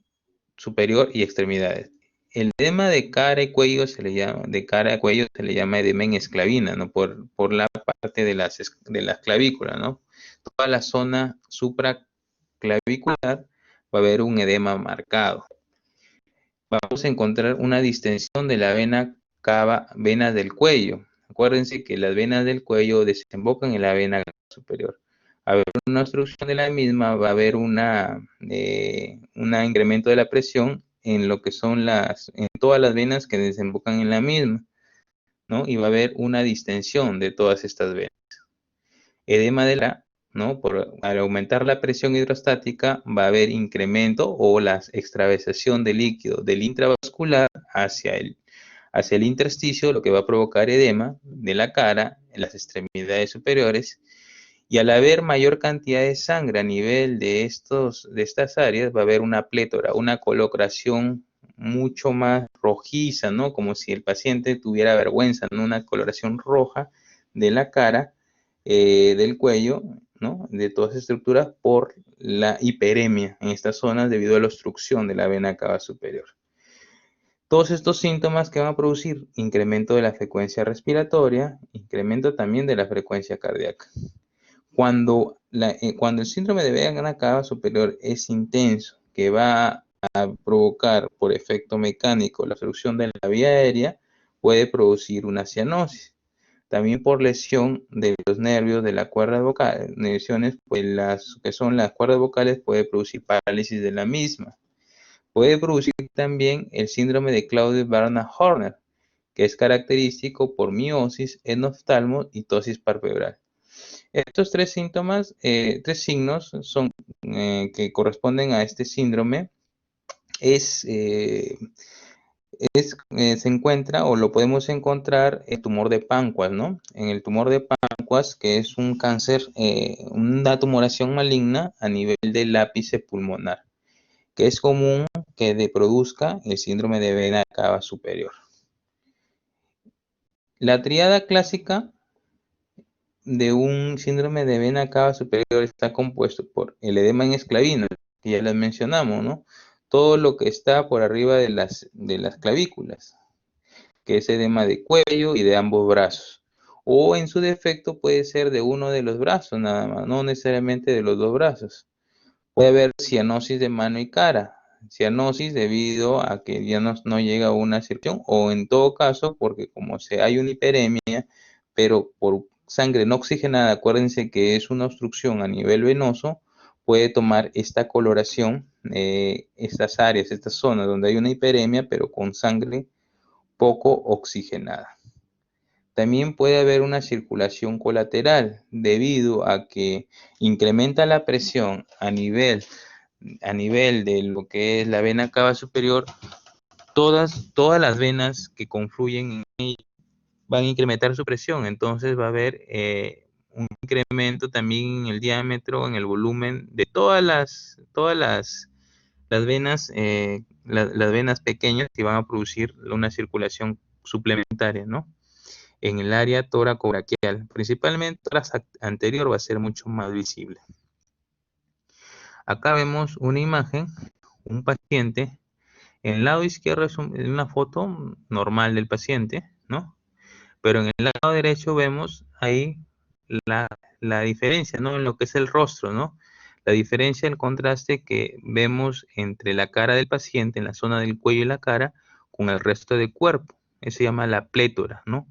superior y extremidades. El edema de cara y cuello se le llama edema en esclavina, ¿no? Por la parte de las clavículas, ¿no? Toda la zona supraclavicular va a haber un edema marcado. Vamos a encontrar una distensión de la vena cava, vena del cuello. Acuérdense que las venas del cuello desembocan en la vena superior. A haber una obstrucción de la misma, va a haber un incremento de la presión en lo que son en todas las venas que desembocan en la misma, ¿no? Y va a haber una distensión de todas estas venas. Edema de la, ¿no? Al aumentar la presión hidrostática va a haber incremento o la extravasación de líquido del intravascular hacia el intersticio, lo que va a provocar edema de la cara, en las extremidades superiores. Y al haber mayor cantidad de sangre a nivel de estas áreas, va a haber una plétora, una coloración mucho más rojiza, ¿no? Como si el paciente tuviera vergüenza, ¿no? Una coloración roja de la cara, del cuello, ¿no? De todas las estructuras por la hiperemia en estas zonas debido a la obstrucción de la vena cava superior. Todos estos síntomas que van a producir incremento de la frecuencia respiratoria, incremento también de la frecuencia cardíaca. Cuando el síndrome de vena cava superior es intenso, que va a provocar por efecto mecánico la obstrucción de la vía aérea, puede producir una cianosis. También por lesión de los nervios de la cuerda vocal, lesiones que son las cuerdas vocales, puede producir parálisis de la misma. Puede producir también el síndrome de Claudio-Bernard-Horner, que es característico por miosis, enoftalmo y tosis palpebral. Estos tres signos son que corresponden a este síndrome. Se encuentra o lo podemos encontrar el tumor de páncreas, ¿no? En el tumor de páncreas, que es un cáncer, una tumoración maligna a nivel del ápice pulmonar, que es común que produzca el síndrome de vena cava superior. La tríada clásica de un síndrome de vena cava superior está compuesto por el edema en esclavina, que ya les mencionamos, ¿no? Todo lo que está por arriba de las clavículas, que es edema de cuello y de ambos brazos. O en su defecto puede ser de uno de los brazos nada más, no necesariamente de los dos brazos. Puede haber cianosis de mano y cara, cianosis debido a que ya no llega a una circulación, o en todo caso porque como hay una hiperemia, pero por sangre no oxigenada, acuérdense que es una obstrucción a nivel venoso, puede tomar esta coloración, estas áreas, estas zonas donde hay una hiperemia, pero con sangre poco oxigenada. También puede haber una circulación colateral debido a que incrementa la presión a nivel de lo que es la vena cava superior. Todas las venas que confluyen en ella van a incrementar su presión, entonces va a haber un incremento también en el diámetro, en el volumen de todas las venas, las venas pequeñas que van a producir una circulación suplementaria, ¿no? En el área tóraco-braquial, principalmente tórax anterior va a ser mucho más visible. Acá vemos una imagen, un paciente. En el lado izquierdo es una foto normal del paciente, ¿no? Pero en el lado derecho vemos ahí la diferencia, ¿no? En lo que es el rostro, ¿no? La diferencia, el contraste que vemos entre la cara del paciente, en la zona del cuello y la cara, con el resto del cuerpo. Eso se llama la plétora, ¿no?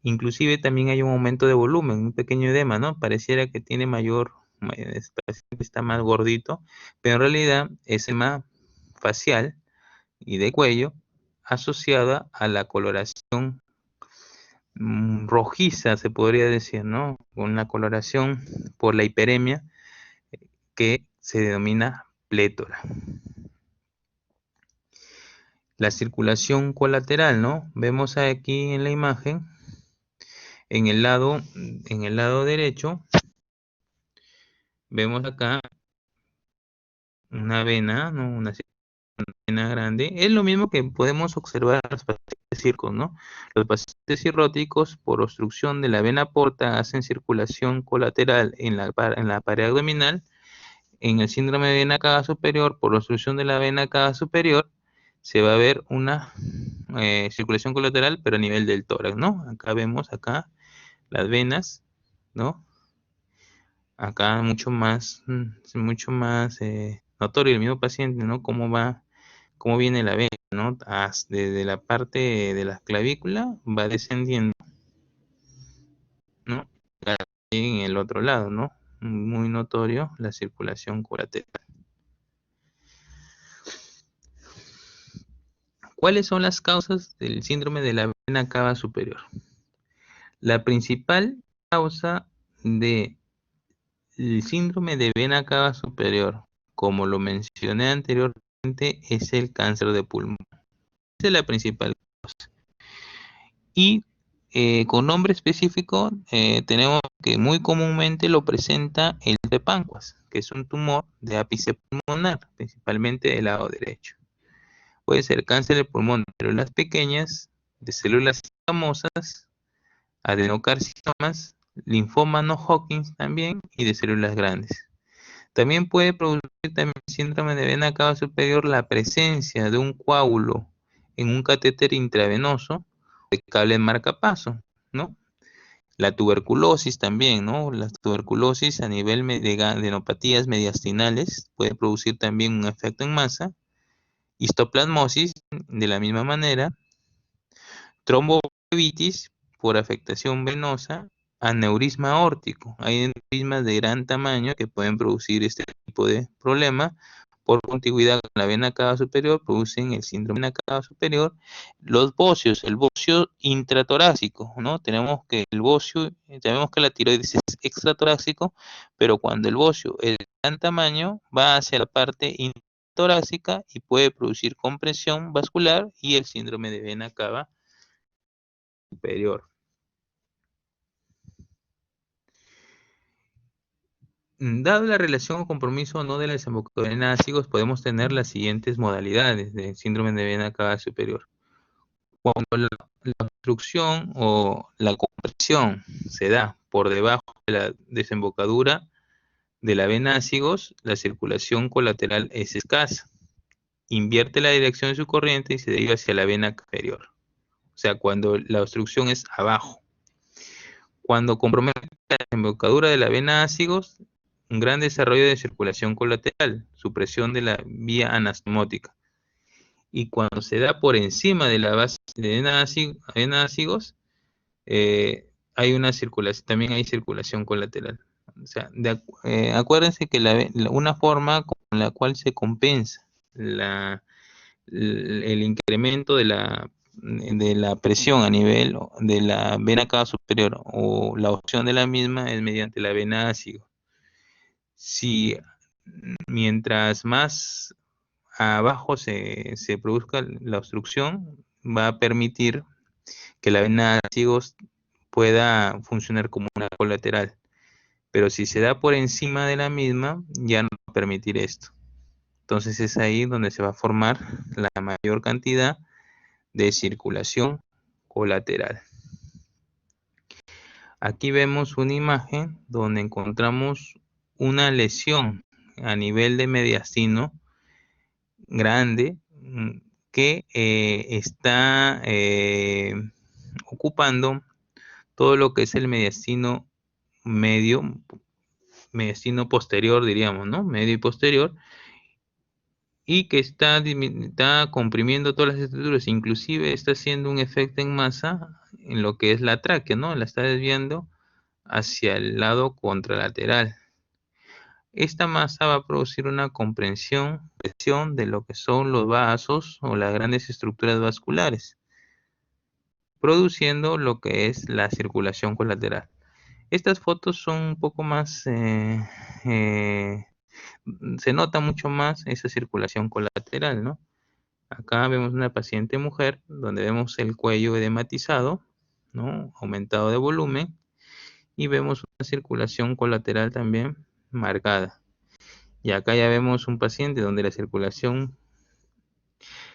Inclusive también hay un aumento de volumen, un pequeño edema, ¿no? Pareciera que tiene está más gordito, pero en realidad es edema facial y de cuello asociada a la coloración rojiza, se podría decir, ¿no? Con la coloración por la hiperemia que se denomina plétora. La circulación colateral, ¿no? Vemos aquí en la imagen, en el lado derecho, vemos acá una vena, ¿no? Una vena grande. Es lo mismo que podemos observar en los pacientes circos, ¿no? Los pacientes cirróticos, por obstrucción de la vena porta, hacen circulación colateral en la pared abdominal. En el síndrome de vena cava superior, por obstrucción de la vena cava superior, se va a ver una circulación colateral, pero a nivel del tórax, ¿no? Acá vemos las venas, ¿no? Acá mucho más notorio el mismo paciente, ¿no? Cómo viene la vena, ¿no? Desde la parte de la clavícula va descendiendo, ¿no? En el otro lado, ¿no? Muy notorio la circulación colateral. ¿Cuáles son las causas del síndrome de la vena cava superior? La principal causa del síndrome de vena cava superior, como lo mencioné anteriormente, es el cáncer de pulmón. Esa es la principal causa. Y con nombre específico tenemos que muy comúnmente lo presenta el de páncreas, que es un tumor de ápice pulmonar, principalmente del lado derecho. Puede ser cáncer de pulmón de células pequeñas, de células escamosas, adenocarcinomas, linfoma no Hodgkin también y de células grandes. También puede producir también síndrome de vena cava superior la presencia de un coágulo en un catéter intravenoso de cable marcapaso, ¿no? La tuberculosis también, ¿no? La tuberculosis a nivel de adenopatías mediastinales puede producir también un efecto en masa. Histoplasmosis, de la misma manera, tromboflebitis por afectación venosa, aneurisma aórtico. Hay aneurismas de gran tamaño que pueden producir este tipo de problema. Por contigüidad con la vena cava superior, producen el síndrome de vena cava superior. Los bocios, el bocio intratorácico, ¿no? Tenemos que la tiroides es extratorácico, pero cuando el bocio es de gran tamaño, va hacia la parte torácica y puede producir compresión vascular y el síndrome de vena cava superior. Dado la relación o compromiso o no de la desembocadura en ácidos, podemos tener las siguientes modalidades de síndrome de vena cava superior. Cuando la obstrucción o la compresión se da por debajo de la desembocadura de la vena ácidos, la circulación colateral es escasa. Invierte la dirección de su corriente y se deriva hacia la vena inferior. O sea, cuando la obstrucción es abajo. Cuando compromete la desembocadura de la vena ácidos, un gran desarrollo de circulación colateral, supresión de la vía anastomótica. Y cuando se da por encima de la base de vena ácidos, hay una circulación, también hay circulación colateral. O sea, acuérdense que una forma con la cual se compensa el incremento de la presión a nivel de la vena cava superior o la opción de la misma es mediante la vena ácido. Si mientras más abajo se produzca la obstrucción, va a permitir que la vena ciegos pueda funcionar como una colateral. Pero si se da por encima de la misma, ya no va a permitir esto. Entonces es ahí donde se va a formar la mayor cantidad de circulación colateral. Aquí vemos una imagen donde encontramos una lesión a nivel de mediastino grande que está ocupando todo lo que es el mediastino medio, mediastino posterior, diríamos, ¿no? Medio y posterior, y que está comprimiendo todas las estructuras, inclusive está haciendo un efecto en masa en lo que es la tráquea, ¿no? La está desviando hacia el lado contralateral. Esta masa va a producir una presión de lo que son los vasos o las grandes estructuras vasculares, produciendo lo que es la circulación colateral. Estas fotos son un poco más, se nota mucho más esa circulación colateral, ¿no? Acá vemos una paciente mujer donde vemos el cuello edematizado, ¿no? Aumentado de volumen, y vemos una circulación colateral también marcada. Y acá ya vemos un paciente donde la circulación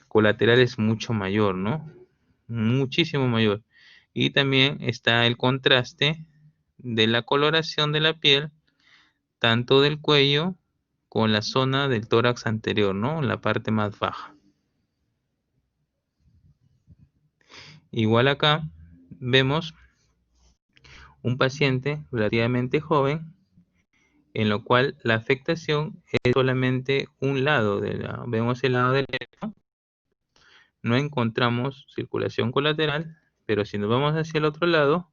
colateral es mucho mayor, ¿no? Muchísimo mayor. Y también está el contraste de la coloración de la piel, tanto del cuello con la zona del tórax anterior, ¿no? La parte más baja. Igual acá vemos un paciente relativamente joven, en lo cual la afectación es solamente un lado vemos el lado derecho, no encontramos circulación colateral, pero si nos vamos hacia el otro lado,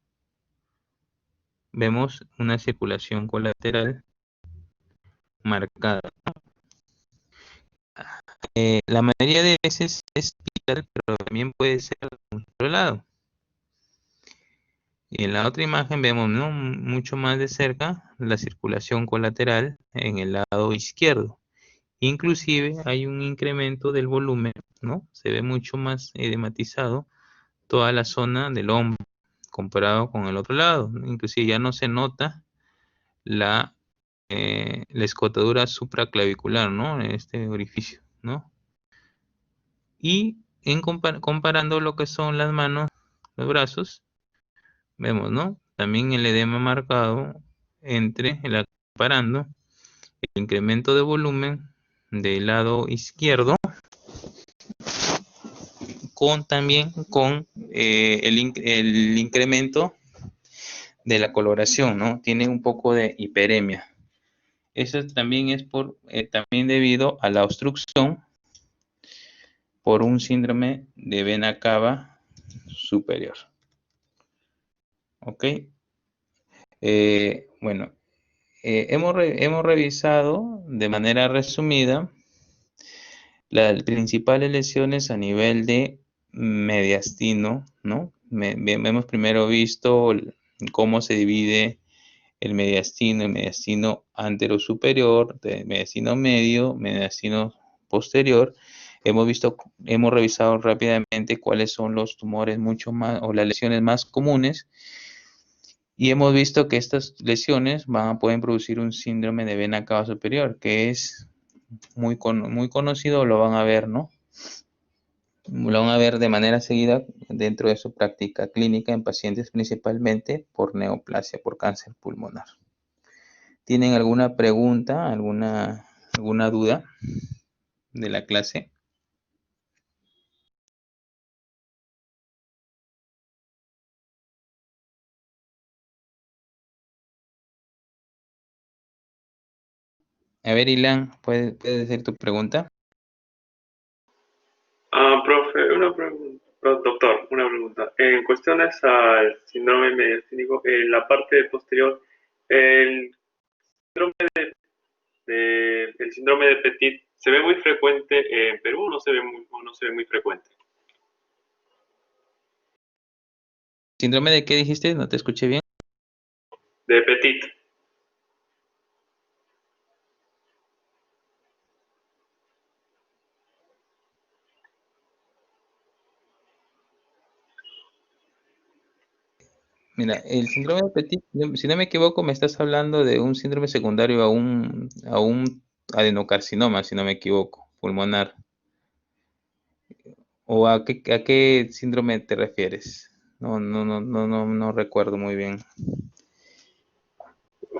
vemos una circulación colateral marcada. La mayoría de veces es bilateral, pero también puede ser de un solo lado. Y en la otra imagen vemos, ¿no?, mucho más de cerca la circulación colateral en el lado izquierdo. Inclusive hay un incremento del volumen, ¿no? Se ve mucho más edematizado toda la zona del hombro comparado con el otro lado. Inclusive ya no se nota la escotadura supraclavicular, ¿no? En este orificio, ¿no? Y comparando lo que son las manos, los brazos, vemos, ¿no? También el edema marcado comparando el incremento de volumen del lado izquierdo también con el incremento de la coloración, ¿no? Tiene un poco de hiperemia. Eso también es también debido a la obstrucción por un síndrome de vena cava superior. ¿Ok? Bueno, hemos revisado de manera resumida las principales lesiones a nivel de mediastino, ¿no? Hemos primero visto cómo se divide el mediastino antero superior, mediastino medio, mediastino posterior. Hemos revisado rápidamente cuáles son los tumores mucho más, o las lesiones más comunes, y hemos visto que estas lesiones pueden producir un síndrome de vena cava superior, que es muy conocido, lo van a ver, ¿no? Lo van a ver de manera seguida dentro de su práctica clínica en pacientes principalmente por neoplasia, por cáncer pulmonar. ¿Tienen alguna pregunta, alguna duda de la clase? A ver, Ilan, ¿puedes decir tu pregunta? Profe, una pregunta. Doctor, una pregunta. En cuestiones al síndrome mediastínico, en la parte posterior, el el síndrome de Petit se ve muy frecuente en Perú, o no se ve muy frecuente. ¿Síndrome de qué dijiste? No te escuché bien. De Petit. Mira, el síndrome de Petit, si no me equivoco, me estás hablando de un síndrome secundario a un adenocarcinoma, si no me equivoco, pulmonar. ¿O a qué síndrome te refieres? No recuerdo muy bien.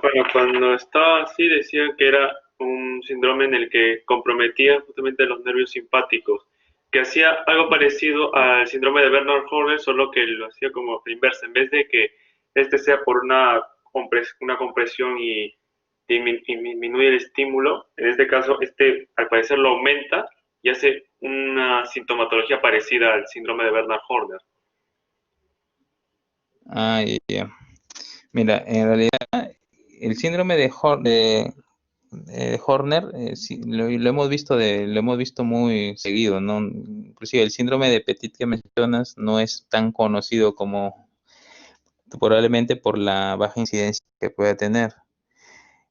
Bueno, cuando estaba así decían que era un síndrome en el que comprometía justamente los nervios simpáticos, que hacía algo parecido al síndrome de Bernard Horner, solo que lo hacía como la inversa, en vez de que este sea por una compresión y disminuye el estímulo, en este caso este al parecer lo aumenta y hace una sintomatología parecida al síndrome de Bernard Horner. Ah, ya. Mira, en realidad el síndrome de Horner, sí, lo hemos visto lo hemos visto muy seguido, ¿no? Inclusive el síndrome de Petit que mencionas no es tan conocido como probablemente por la baja incidencia que puede tener.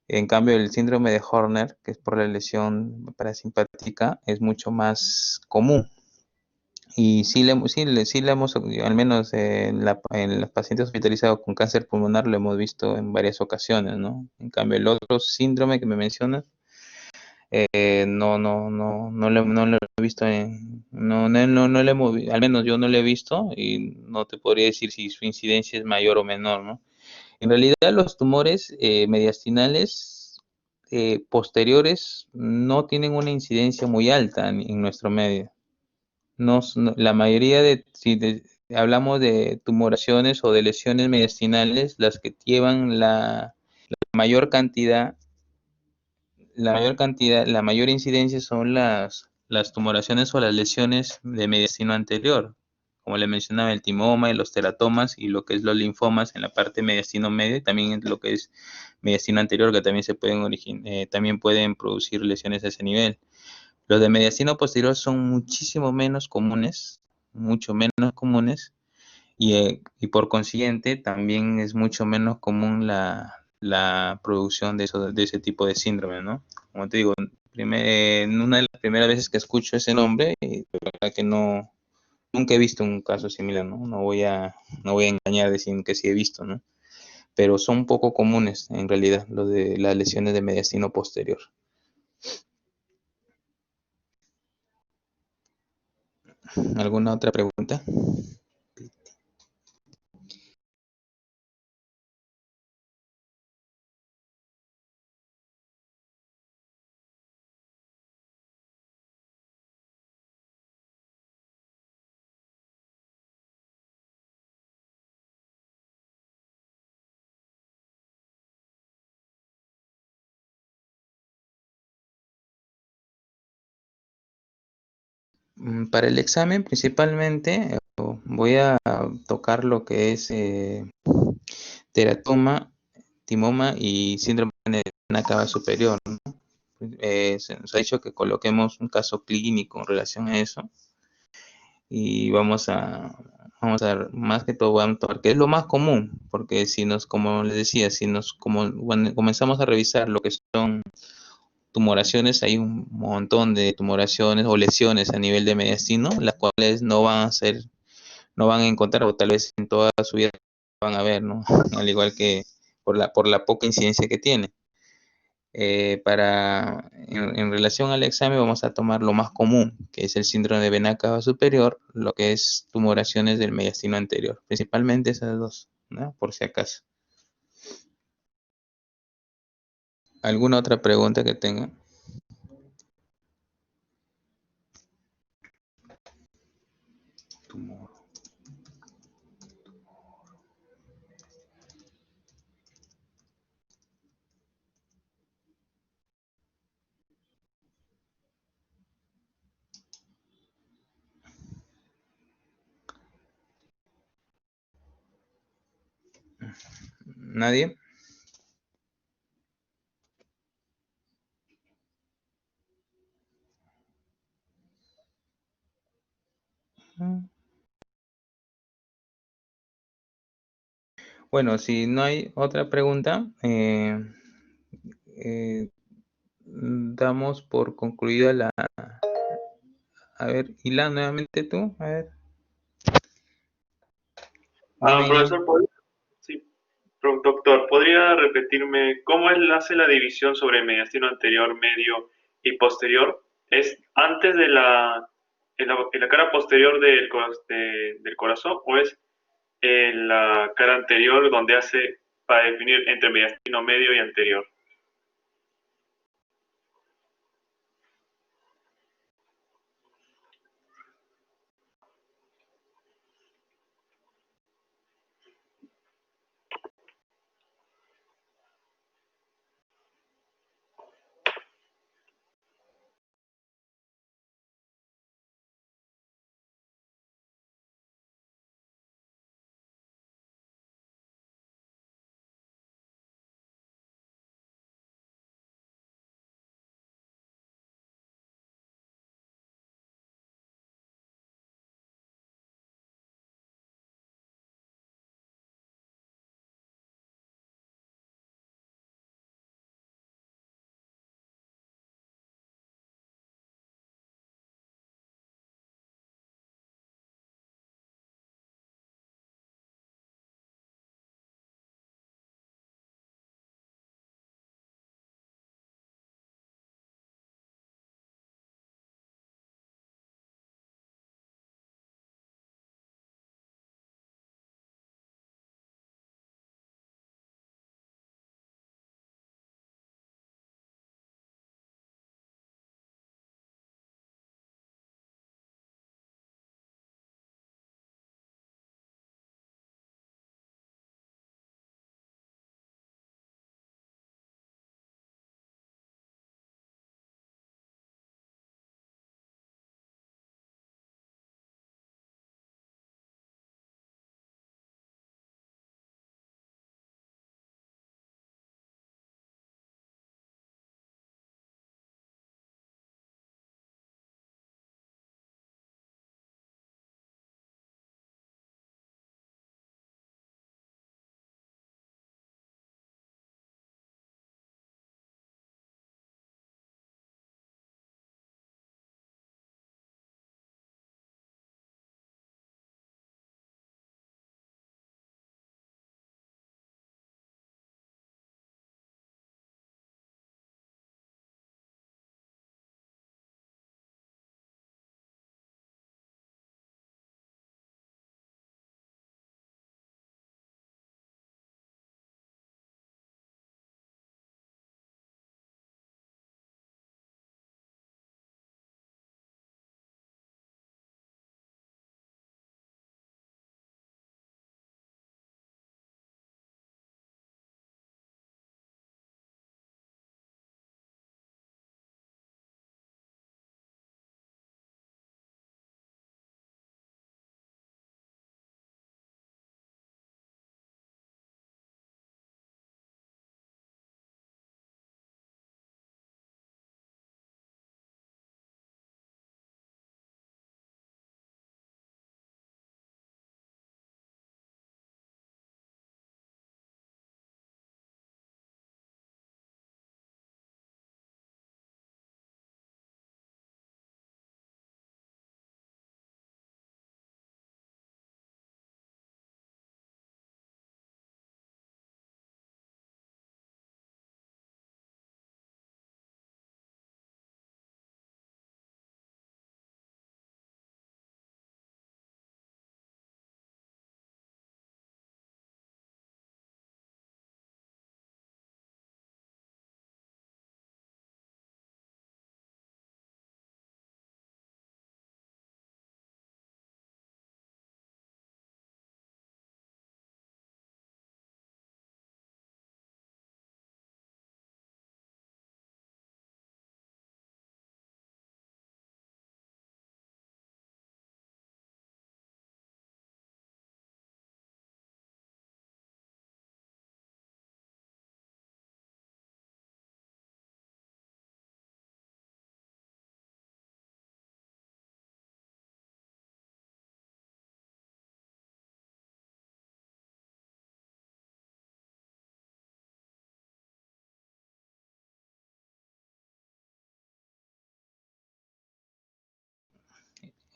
En cambio, el síndrome de Horner, que es por la lesión parasimpática, es mucho más común. Y sí le hemos, al menos en los pacientes hospitalizados con cáncer pulmonar, lo hemos visto en varias ocasiones, ¿no? En cambio, el otro síndrome que me mencionas, no lo he visto, no lo hemos al menos yo no lo he visto y no te podría decir si su incidencia es mayor o menor, ¿no? En realidad, los tumores mediastinales posteriores no tienen una incidencia muy alta en nuestro medio. La mayoría si hablamos de tumoraciones o de lesiones mediastinales, las que llevan mayor cantidad, la mayor incidencia son las tumoraciones o las lesiones de mediastino anterior, como le mencionaba, el timoma y los teratomas y lo que es los linfomas en la parte mediastino medio y también lo que es mediastino anterior, que también también pueden producir lesiones a ese nivel. Los de mediastino posterior son muchísimo menos comunes, mucho menos comunes, y por consiguiente también es mucho menos común la producción de ese tipo de síndrome, ¿no? Como te digo, en una de las primeras veces que escucho ese nombre, y de verdad que nunca he visto un caso similar, ¿no? No voy a engañar diciendo que sí he visto, ¿no? Pero son poco comunes en realidad los de las lesiones de mediastino posterior. ¿Alguna otra pregunta? Para el examen principalmente voy a tocar lo que es teratoma, timoma y síndrome de vena cava superior, ¿no? Se nos ha dicho que coloquemos un caso clínico en relación a eso y vamos a más que todo vamos a tomar, que es lo más común, porque como les decía, cuando comenzamos a revisar lo que son tumoraciones, hay un montón de tumoraciones o lesiones a nivel de mediastino, las cuales no van a encontrar, o tal vez en toda su vida van a ver, ¿no? Al igual que por la poca incidencia que tiene. En relación al examen, vamos a tomar lo más común, que es el síndrome de vena cava superior, lo que es tumoraciones del mediastino anterior, principalmente esas dos, ¿no? Por si acaso. ¿Alguna otra pregunta que tenga? Tumor. ¿Nadie? Bueno, si no hay otra pregunta, eh, damos por concluida A ver, Ilan, nuevamente tú. A ver. Dime, Ilan. Profesor, Doctor, ¿podría repetirme cómo él hace la división sobre mediastino anterior, medio y posterior? ¿Es antes de en la cara posterior del corazón o es en la cara anterior donde hace para definir entre mediastino medio y anterior?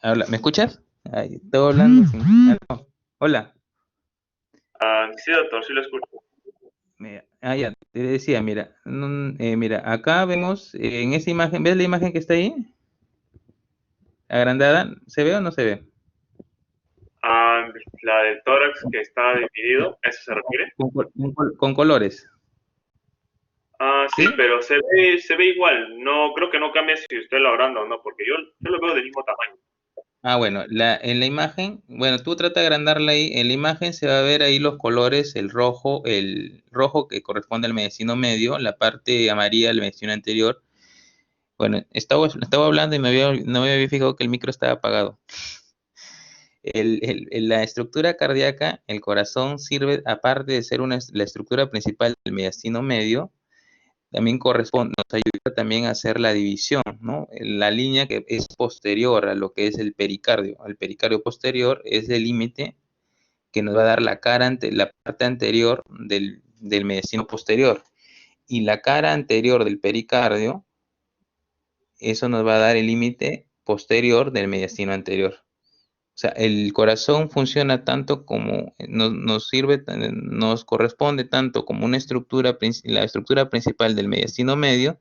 Habla, ¿me escuchas? Ay, estoy hablando. Aló. Hola. Sí, doctor, sí lo escucho. Ya, te decía, mira, mira, acá vemos, en esa imagen, ¿ves la imagen que está ahí? Agrandada, ¿se ve o no se ve? Ah, la del tórax que está dividido, ¿a eso se refiere? Con colores, Ah, sí, ¿sí? pero se ve igual. No, creo que no cambia si usted lo agranda o no, porque yo lo veo del mismo tamaño. Bueno, en la imagen, bueno, tú trata de agrandarla ahí, en la imagen se va a ver ahí los colores, el rojo que corresponde al mediastino medio, la parte amarilla al mediastino anterior. Bueno, estaba hablando y no me había fijado que el micro estaba apagado. La estructura cardíaca, el corazón sirve, aparte de ser la estructura principal del mediastino medio, también corresponde, nos ayuda también a hacer la división, ¿no? La línea que es posterior a lo que es el pericardio. El pericardio posterior es el límite que nos va a dar la parte anterior del mediastino posterior. Y la cara anterior del pericardio, eso nos va a dar el límite posterior del mediastino anterior. O sea, el corazón funciona tanto como, nos corresponde tanto como la estructura principal del mediastino medio,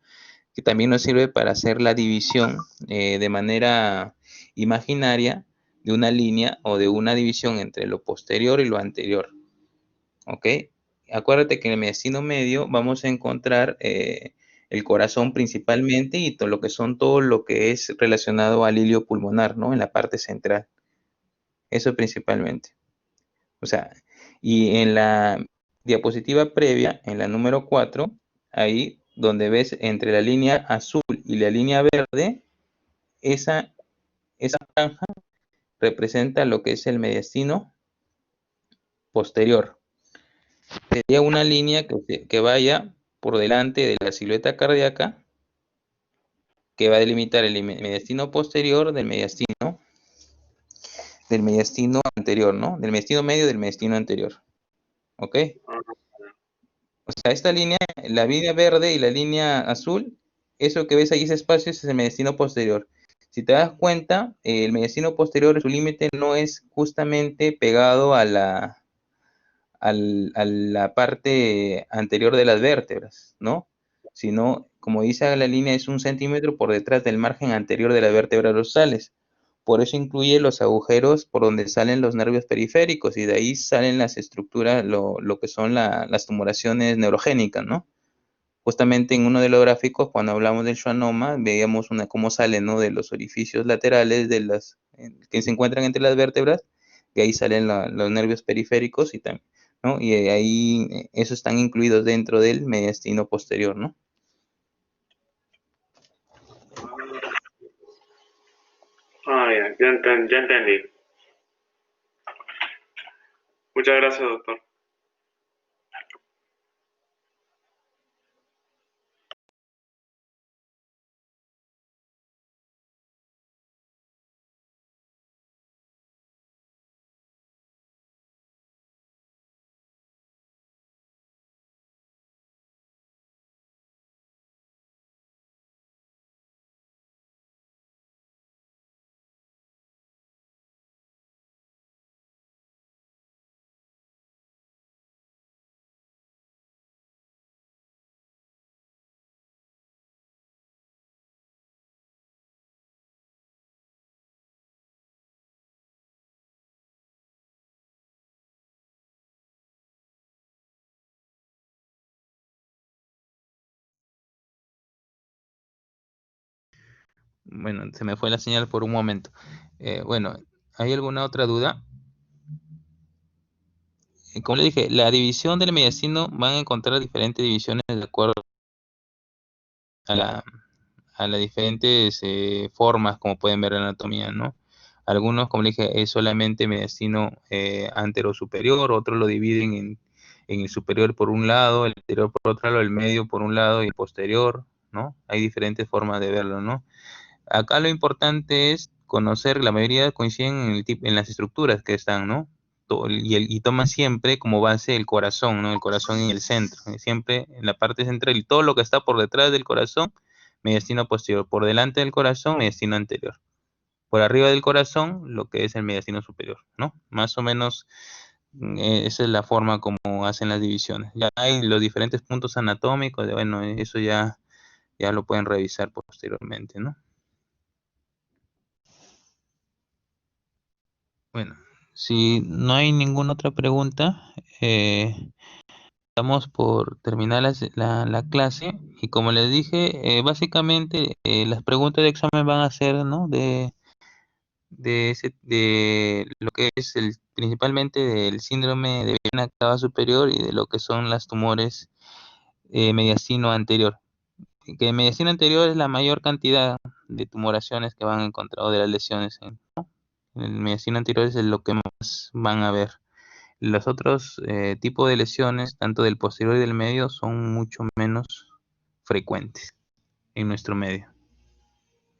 que también nos sirve para hacer la división de manera imaginaria de una línea o de una división entre lo posterior y lo anterior. ¿Ok? Acuérdate que en el mediastino medio vamos a encontrar el corazón principalmente y todo lo que es relacionado al hilio pulmonar, ¿no? En la parte central. Eso principalmente. O sea, y en la diapositiva previa, en la número 4, ahí donde ves entre la línea azul y la línea verde, esa franja representa lo que es el mediastino posterior. Sería una línea que vaya por delante de la silueta cardíaca, que va a delimitar el mediastino posterior del mediastino anterior, ¿no? Del mediastino medio del mediastino anterior. ¿Ok? Ah, O sea, esta línea, la línea verde y la línea azul, eso que ves ahí, ese espacio, ese es el mediastino posterior. Si te das cuenta, el mediastino posterior, su límite no es justamente pegado a la parte anterior de las vértebras, ¿no? Sino, como dice la línea, es 1 centímetro por detrás del margen anterior de las vértebras dorsales. Por eso incluye los agujeros por donde salen los nervios periféricos y de ahí salen las estructuras, lo que son las tumoraciones neurogénicas, ¿no? Justamente en uno de los gráficos, cuando hablamos del schwannoma, veíamos cómo salen, ¿no? De los orificios laterales que se encuentran entre las vértebras, y ahí salen los nervios periféricos y también, ¿no? Y ahí esos están incluidos dentro del mediastino posterior, ¿no? ya entendí. Muchas gracias, doctor. Bueno, se me fue la señal por un momento. Bueno, ¿hay alguna otra duda? Como le dije, la división del mediastino van a encontrar diferentes divisiones de acuerdo a las diferentes formas, como pueden ver en la anatomía, ¿no? Algunos, como le dije, es solamente mediastino antero-superior, otros lo dividen en el superior por un lado, el anterior por otro lado, el medio por un lado y el posterior, ¿no? Hay diferentes formas de verlo, ¿no? Acá lo importante es conocer, la mayoría coinciden en las estructuras que están, ¿no? Y toman siempre como base el corazón, ¿no? El corazón en el centro, siempre en la parte central y todo lo que está por detrás del corazón, mediastino posterior, por delante del corazón, mediastino anterior, por arriba del corazón, lo que es el mediastino superior, ¿no? Más o menos Esa es la forma como hacen las divisiones. Ya hay los diferentes puntos anatómicos, bueno, eso ya lo pueden revisar posteriormente, ¿no? Bueno, si no hay ninguna otra pregunta, estamos por terminar la clase y como les dije, básicamente las preguntas de examen van a ser, ¿no? De lo que es principalmente del síndrome de vena cava superior y de lo que son las tumores mediastino anterior. Que mediastino anterior es la mayor cantidad de tumoraciones que van a encontrar o de las lesiones en el mediastino anterior es lo que más van a ver. Los otros tipos de lesiones, tanto del posterior y del medio, son mucho menos frecuentes en nuestro medio.